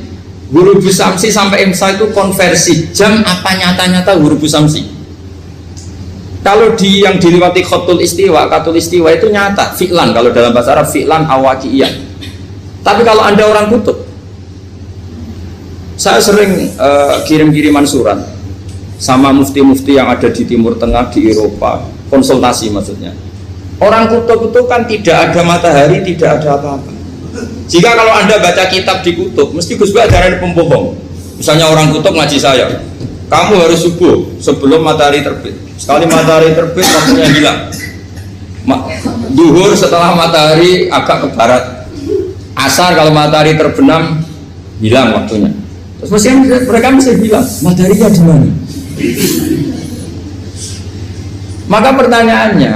ghurubus samsi sampai imsak itu konversi jam apa nyata-nyata ghurubus samsi? Kalau yang dilewati khatul istiwa itu nyata, fi'lan, kalau dalam bahasa Arab fi'lan awaqiyah. Tapi kalau Anda orang kutub, saya sering kirim-kiriman surat sama mufti-mufti yang ada di Timur Tengah, di Eropa, konsultasi maksudnya. Orang kutub itu kan tidak ada matahari, tidak ada apa-apa. Jika kalau Anda baca kitab di kutub, mesti Gus Bak darah pembohong. Misalnya orang kutub ngaji saya, kamu harus subuh sebelum matahari terbit. Sekali matahari terbit, waktunya hilang. Duhur setelah matahari agak ke barat. Asar kalau matahari terbenam, hilang waktunya. Terus mereka mesti bilang, mataharinya di mana? Maka pertanyaannya,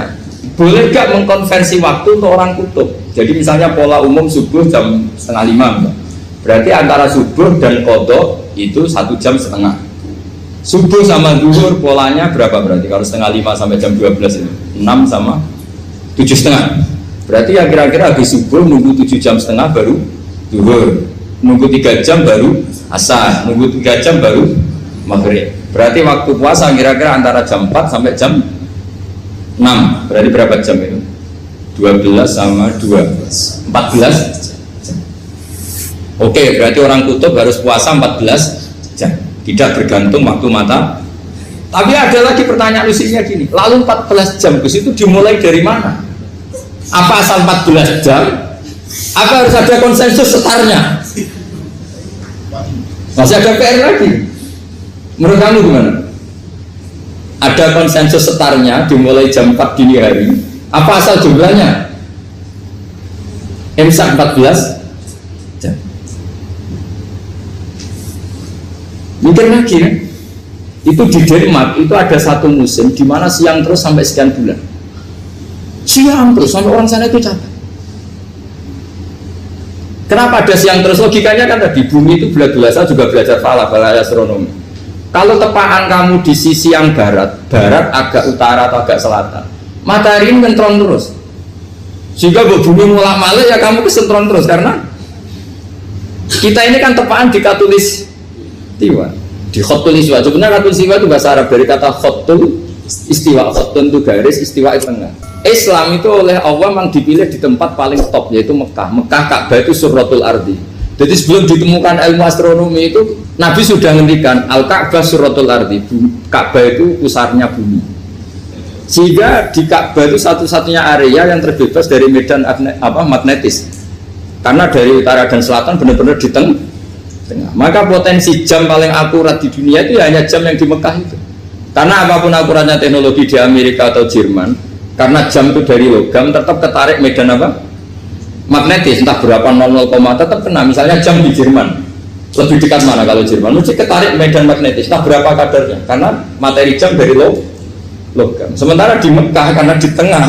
boleh gak mengkonversi waktu untuk orang kutub? Jadi misalnya pola umum subuh jam 4:30, berarti antara subuh dan qadha itu 1,5 jam. Subuh sama zuhur polanya berapa berarti? Kalau 4:30 sampai jam 12 itu 6 sama 7,5. Berarti ya kira-kira habis subuh nunggu 7,5 jam baru zuhur, nunggu 3 jam baru asar, nunggu 3 jam baru maghrib. Berarti waktu puasa kira-kira antara jam 4 sampai jam 6. Berarti berapa jam itu? 12 sama 2 14 jam. Oke, berarti orang kutub harus puasa 14 jam. Tidak bergantung waktu mata. Tapi ada lagi pertanyaan lucunya gini, lalu 14 jam itu dimulai dari mana? Apa asal 14 jam? Apa harus ada konsensus setarnya? Masih ada PR lagi. Menurut kamu gimana? Ada konsensus setarnya dimulai jam 4 dini hari. Apa asal jumlahnya? Imsak 14 jam. Mungkin lagi kan? Itu di Denmark itu ada satu musim di mana siang terus sampai sekian bulan. Siang terus sampai orang sana itu capek. Kenapa ada siang terus? Logikanya kan tadi bumi itu bulat-bulat, saya juga belajar falak, astronomi. Kalau tepaan kamu di sisi yang barat agak utara atau agak selatan, matahari ini ngentrong terus. Sehingga bumi mulak malik ya kamu kesentron terus karena kita ini kan tepaan di katulis istiwa, di khotul istiwa. Sebenarnya katulis istiwa itu bahasa Arab dari kata khotul istiwa. Khotun itu garis, istiwa itu tengah. Islam itu oleh Allah memang dipilih di tempat paling top yaitu Mekah. Mekah Ka'bah itu suratul ardi. Jadi sebelum ditemukan ilmu astronomi itu Nabi sudah ngendikan Al-Ka'bah suratul ardi. Ka'bah itu pusarnya bumi. Sehingga di Ka'bah itu satu-satunya area yang terbebas dari medan magnetis. Karena dari utara dan selatan benar-benar di tengah. Maka potensi jam paling akurat di dunia itu hanya jam yang di Mekah itu. Karena apapun akuratnya teknologi di Amerika atau Jerman, karena jam itu dari logam tetap ketarik medan magnetis, entah berapa 00, tetap kena. Misalnya jam di Jerman lebih dekat mana kalau Jerman? Mesti ketarik medan magnetis, entah berapa kadarnya. Karena materi jam dari logam. Sementara di Mekah karena di tengah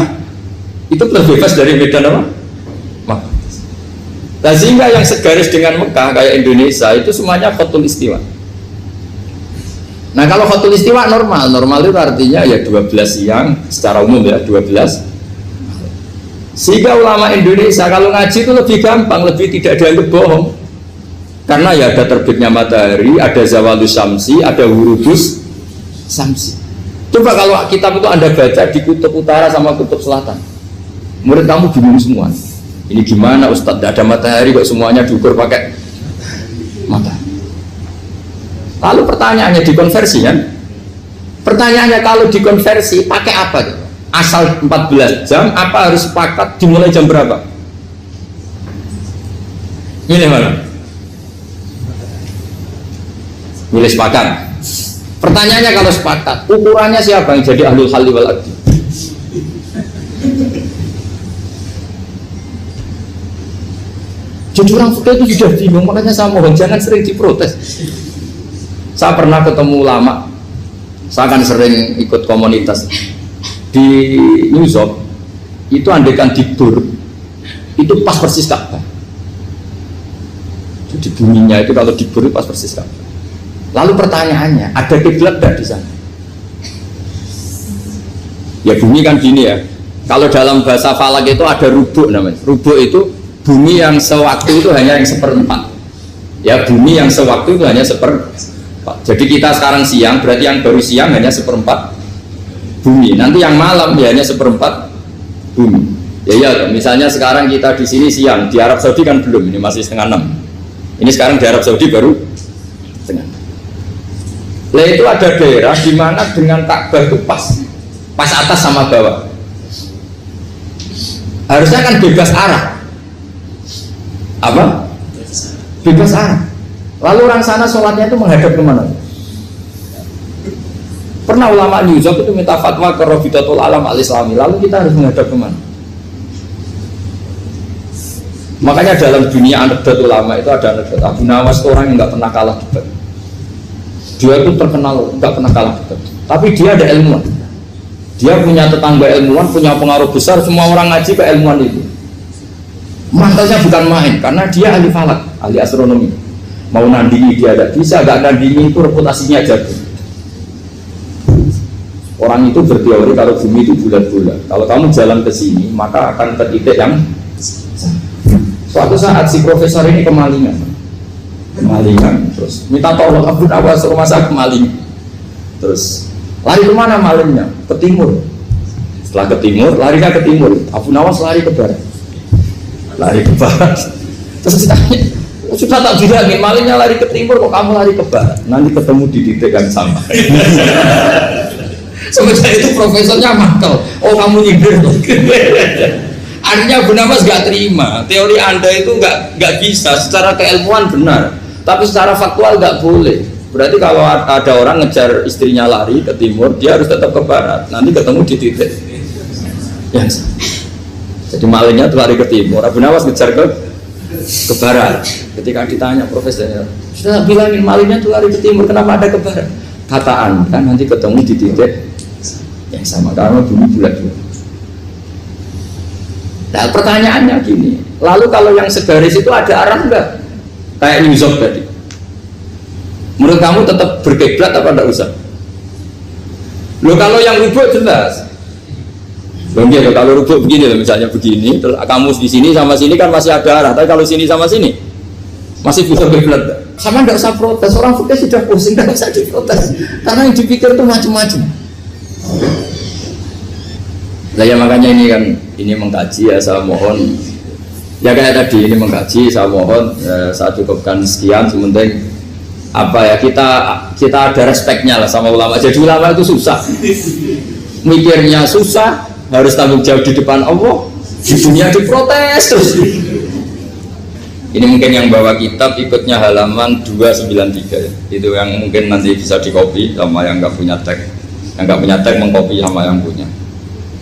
itu terbebas dari medan magnetis. Nah, sehingga yang segaris dengan Mekah kayak Indonesia itu semuanya khotul istiwa. Nah kalau khotul istiwa normal itu artinya ya 12 siang secara umum ya 12. Sehingga ulama Indonesia kalau ngaji itu lebih gampang, lebih tidak dianggap bohong. Karena ya ada terbitnya matahari, ada zawalus samsi, ada hurubus samsi. Coba kalau kitab itu Anda baca di kutub utara sama kutub selatan, murid kamu bingung semua. Ini gimana Ustadz, tidak ada matahari kok semuanya diukur pakai matahari. Lalu pertanyaannya dikonversi kan? Pertanyaannya kalau dikonversi pakai apa? Asal 14 jam, apa harus sepakat dimulai jam berapa? Milih mana? Milih sepakat. Pertanyaannya kalau sepakat, ukurannya siapa yang jadi ahlul halli wal aqdi? Jadi orang fikih itu sudah bingung, makanya saya mohon jangan sering diprotes. Saya pernah ketemu ulama, saya kan sering ikut komunitas di New York, itu andekan dibur, itu pas persis Ka'bah. Jadi buminya itu kalau dibur itu pas persis Ka'bah. Lalu pertanyaannya, ada kiblat tidak di sana? Ya bumi kan gini ya, kalau dalam bahasa falak itu ada rubuk namanya. Rubuk itu bumi yang sewaktu itu hanya yang seperempat. Ya bumi yang sewaktu itu hanya seperempat. Jadi kita sekarang siang, berarti yang baru siang hanya seperempat bumi. Nanti yang malam ya hanya seperempat bumi. Ya, misalnya sekarang kita di sini siang, di Arab Saudi kan belum, ini masih setengah 6. Ini sekarang di Arab Saudi baru setengah 6. Lah itu ada daerah di mana dengan Ka'bah itu pas atas sama bawah. Harusnya kan bebas arah. Apa? Bebas arah. Lalu orang sana sholatnya itu menghadap kemana? Pernah ulama New York itu minta fatwa ke Rabitatul Alam al-Islami. Lalu kita harus menghadap kemana? Makanya dalam dunia anekdot ulama itu ada anekdot Abu Nawas, orang yang nggak pernah kalah debat. Dia itu terkenal nggak pernah kalah debat. Tapi dia ada ilmuwan. Dia punya tetangga ilmuwan, punya pengaruh besar. Semua orang ngaji ke ilmuwan itu. Mantelnya bukan main, karena dia ahli falak, ahli astronomi. Mau nandingi dia tidak bisa, gak nandingi itu reputasinya jago. Orang itu berteori kalau bumi itu bulat-bulat. Kalau kamu jalan ke sini, maka akan ke titik yang suatu saat si profesor ini kemalingan, terus minta tolong Abu Nawas, rumah saya kemalingan. Terus lari kemana malingnya? Ke timur. Setelah ke timur, larinya ke timur. Abu Nawas lari ke barat. Lari ke barat. Terus ditanya, sudah tak bilangin malingnya lari ke timur, kok kamu lari ke barat? Nanti ketemu di titik yang sama. Sementara itu profesornya mangkel. Oh kamu nyindir tuh. Artinya Abu Nawas gak terima. Teori anda itu gak bisa. Secara keilmuan benar, tapi secara faktual gak boleh. Berarti kalau ada orang ngejar istrinya lari ke timur, dia harus tetap ke barat. Nanti ketemu di titik yang sama. Jadi malingnya tuh lari ke timur, Abu Nawas ngejar ke barat. Ketika ditanya profesornya, sudah bilangin malingnya tuh lari ke timur, kenapa ada ke barat? Kata anda nanti ketemu di titik yang sama karena bumi bulat-bulat. Nah pertanyaannya gini, lalu kalau yang segaris itu ada arah enggak? Kayak New York tadi. Menurut kamu tetap berkiblat apa enggak usah? Loh kalau yang rubuk jelas. Mungkin kalau rubuk begini loh, misalnya begini, terus kamu di sini sama sini kan masih ada arah, tapi kalau sini sama sini masih bisa kiblat. Sama tidak usah protes, orang fikih sudah pusing, tidak usah diprotes, karena yang dipikir itu macam-macam. Nah ya makanya ini mengkaji ya, saya mohon ya kayak tadi ini mengkaji, saya mohon ya, saya cukupkan sekian. Sementing apa ya, kita ada respeknya lah sama ulama. Jadi ulama itu susah, mikirnya susah, harus tanggung jawab di depan Allah, di dunia diprotes terus. Ini mungkin yang bawa kitab ikutnya halaman 293 ya. Itu yang mungkin nanti bisa dikopi sama yang nggak punya tag. Yang nggak punya tag mengkopi sama yang punya.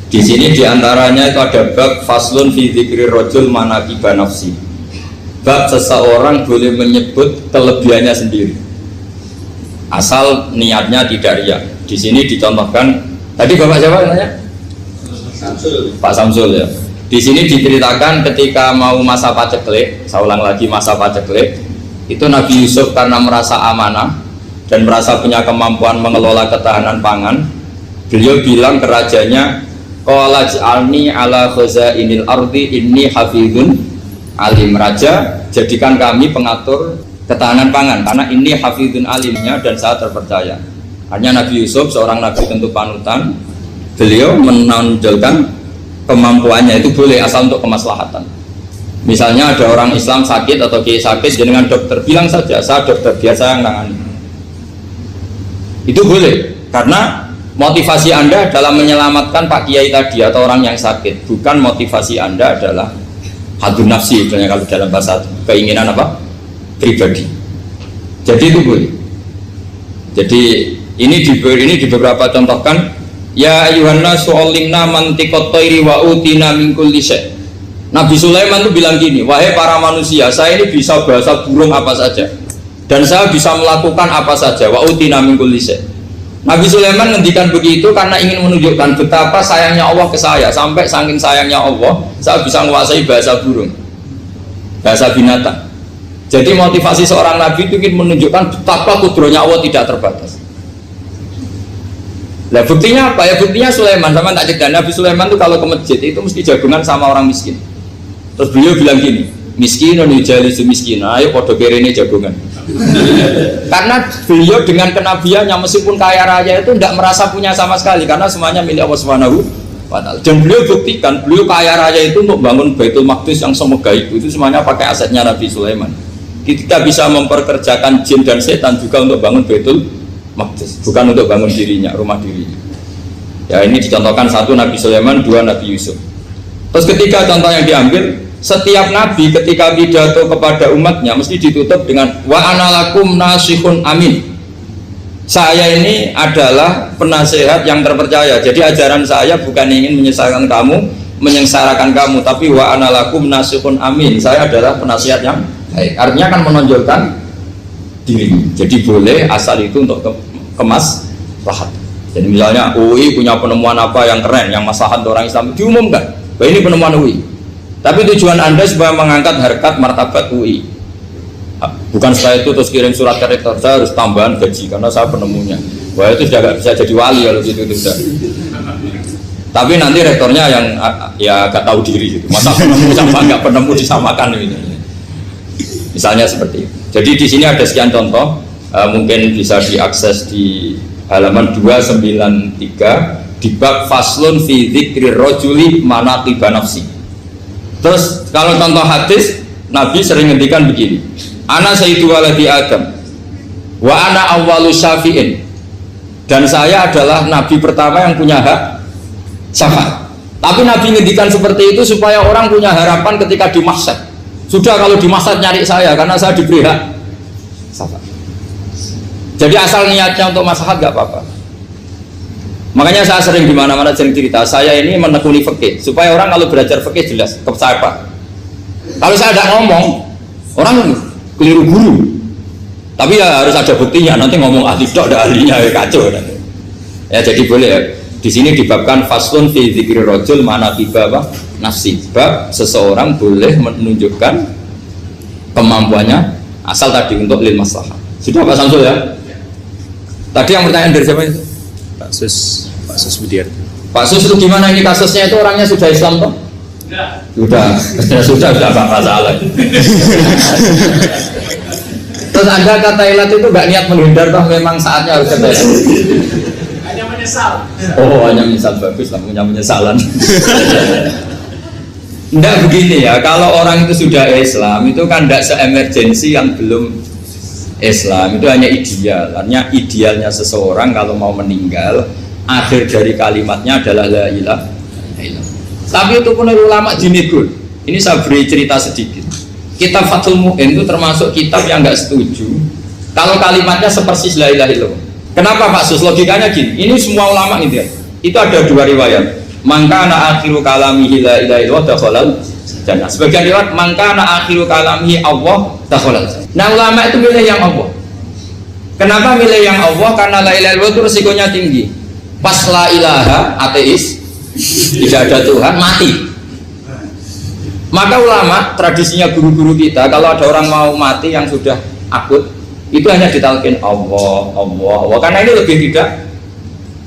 Di sini diantaranya itu ada bab faslun fi dzikri rajul manaqiba nafsi. Bab seseorang boleh menyebut kelebihannya sendiri. Asal niatnya tidak riya. Di sini dicontohkan, tadi Bapak siapa namanya? Samsul. Pak Samsul ya. Di sini diceritakan ketika mau masa paceklik, saya ulang lagi masa paceklik, itu Nabi Yusuf karena merasa amanah dan merasa punya kemampuan mengelola ketahanan pangan, beliau bilang ke rajanya, qala ja'alni ala khazainil ardi inni hafizun alim. Raja, jadikan kami pengatur ketahanan pangan karena ini hafizun alimnya dan saya terpercaya. Hanya Nabi Yusuf seorang nabi tentu panutan, beliau menonjolkan kemampuannya itu boleh asal untuk kemaslahatan. Misalnya ada orang Islam sakit atau kiai sakit, dengan dokter bilang saja saya dokter, biasa yang nangani. Itu boleh karena motivasi Anda dalam menyelamatkan Pak Kiai tadi atau orang yang sakit, bukan motivasi Anda adalah hadun nafsi, misalnya kalau dalam bahasa keinginan apa? Pribadi. Jadi itu boleh. Jadi ini di beberapa contohkan. Ya ayuhan nasu ulimna mantiqat thairi wa utina min kulli syai'. Nabi Sulaiman itu bilang gini, wahai para manusia, saya ini bisa bahasa burung apa saja dan saya bisa melakukan apa saja, wa utina min kulli syai'. Nabi Sulaiman ngendikan begitu karena ingin menunjukkan betapa sayangnya Allah ke saya, sampai saking sayangnya Allah saya bisa menguasai bahasa burung, bahasa binatang. Jadi motivasi seorang nabi itu ingin menunjukkan betapa kudrohnya Allah tidak terbatas. Nah buktinya apa ya? Buktinya Sulaiman, sama tak cerita, Nabi Sulaiman tuh kalau ke masjid itu mesti jagungan sama orang miskin. Terus beliau bilang gini, miskin jalisu miskin, ayo podo kerene jagungan. Karena beliau dengan kenabiannya meskipun kaya raya itu tidak merasa punya sama sekali, karena semuanya milik Allah Subhanahu wa Ta'ala. Dan beliau buktikan, beliau kaya raya itu untuk bangun Baitul Maqdis yang semegah itu semuanya pakai asetnya Nabi Sulaiman. Kita bisa memperkerjakan jin dan setan juga untuk bangun Baitul Maqdis, bukan untuk bangun dirinya, rumah dirinya. Ya ini dicontohkan satu Nabi Sulaiman, dua Nabi Yusuf. Terus ketiga contoh yang diambil, setiap nabi ketika pidato kepada umatnya mesti ditutup dengan wa analakum nasihun amin. Saya ini adalah penasehat yang terpercaya. Jadi ajaran saya bukan ingin menyengsarakan kamu, tapi wa analakum nasihun amin. Saya adalah penasehat yang baik. Artinya akan menonjolkan diri. Jadi boleh asal itu untuk kemaslahat. Jadi misalnya UI punya penemuan apa yang keren, yang maslahat orang Islam, diumumkan bahwa ini penemuan UI. Tapi tujuan Anda supaya mengangkat harkat martabat UI. Bukan setelah itu terus kirim surat ke rektor, saya harus tambahan gaji karena saya penemunya. Wah itu sudah gak bisa jadi wali kalau itu sudah. Tapi nanti rektornya yang ya gak tahu diri gitu. Masa penemu sama gak penemu disamakan gitu. Misalnya seperti itu. Jadi di sini ada sekian contoh, mungkin bisa diakses di halaman 293 di bab faslun fi dzikri rajuli manaqiba nafsi. Terus kalau contoh hadis, Nabi sering ngendikan begini, ana sayyidu waladi Adam wa ana awwalu syafi'in, dan saya adalah nabi pertama yang punya hak syafaat. Tapi Nabi ngendikan seperti itu supaya orang punya harapan ketika di mahsyar. Sudah kalau di mahsyar nyari saya karena saya diberi hak syafaat. Jadi asal niatnya untuk maslahat gak apa-apa. Makanya saya sering di mana-mana sering cerita, saya ini menekuni fikih supaya orang kalau belajar fikih jelas ke saya Pak. Kalau saya tidak ngomong, orang keliru guru. Tapi ya harus ada buktinya. Nanti ngomong ahli dok, ada ahlinya ya kacau. Ya jadi boleh ya. Di sini dibabkan faslun fi dzikri rajul manaqiba nafsi. Bab seseorang boleh menunjukkan kemampuannya asal tadi untuk lil maslahah. Sudah Pak Samsul ya? Tadi yang pertanyaan dari siapa itu? Pak Sus Budiar. Pak Sus itu gimana ini kasusnya, itu orangnya sudah Islam toh? Sudah Pak masalah. Terus Anda ke Thailand itu nggak niat menghindar toh, memang saatnya harus ke Thailand? Hanya menyesal. Oh, hanya menyesal, bagus lah, punya penyesalan. Enggak begini ya, kalau orang itu sudah Islam itu kan tidak se-emergensi yang belum Islam, itu hanya ideal. Artinya idealnya seseorang kalau mau meninggal, akhir dari kalimatnya adalah la ilaha illallah. Tapi itu pun ulama dinegur. Ini saya beri cerita sedikit. Kitab Fathul Mu'in itu termasuk kitab yang nggak setuju kalau kalimatnya sepersis la ilaha illallah. Kenapa Pak Sus? Logikanya gini, ini semua ulama gitu ya. Itu ada dua riwayat. Mangkana akhiru kalamihi la ilaha illallah dakhalal jannah. Sebagian riwayat mangkana akhiru kalamihi Allah dakhalal jannah. Nah, ulama itu milih yang Allah. Kenapa milih yang Allah? Karena la ilaha illallah itu resikonya tinggi. Pas la ilaha ateis, tidak ada Tuhan, mati. Maka ulama, tradisinya guru-guru kita, kalau ada orang mau mati yang sudah akut, itu hanya ditalkin Allah, Allah, Allah, karena ini lebih tidak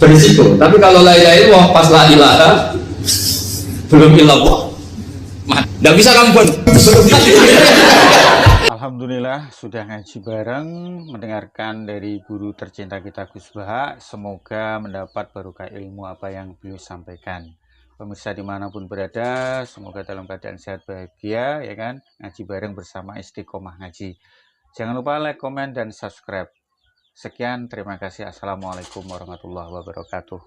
berisiko. Tapi kalau la ilaha illallah pas la ilaha belum illallah, tidak bisa kamu pun. Alhamdulillah sudah ngaji bareng, mendengarkan dari guru tercinta kita Gus Baha. Semoga mendapat barokah ilmu apa yang beliau sampaikan. Pemirsa dimanapun berada, semoga dalam keadaan sehat bahagia, ya kan? Ngaji bareng bersama Istiqomah Ngaji. Jangan lupa like, komen, dan subscribe. Sekian, terima kasih. Assalamualaikum warahmatullahi wabarakatuh.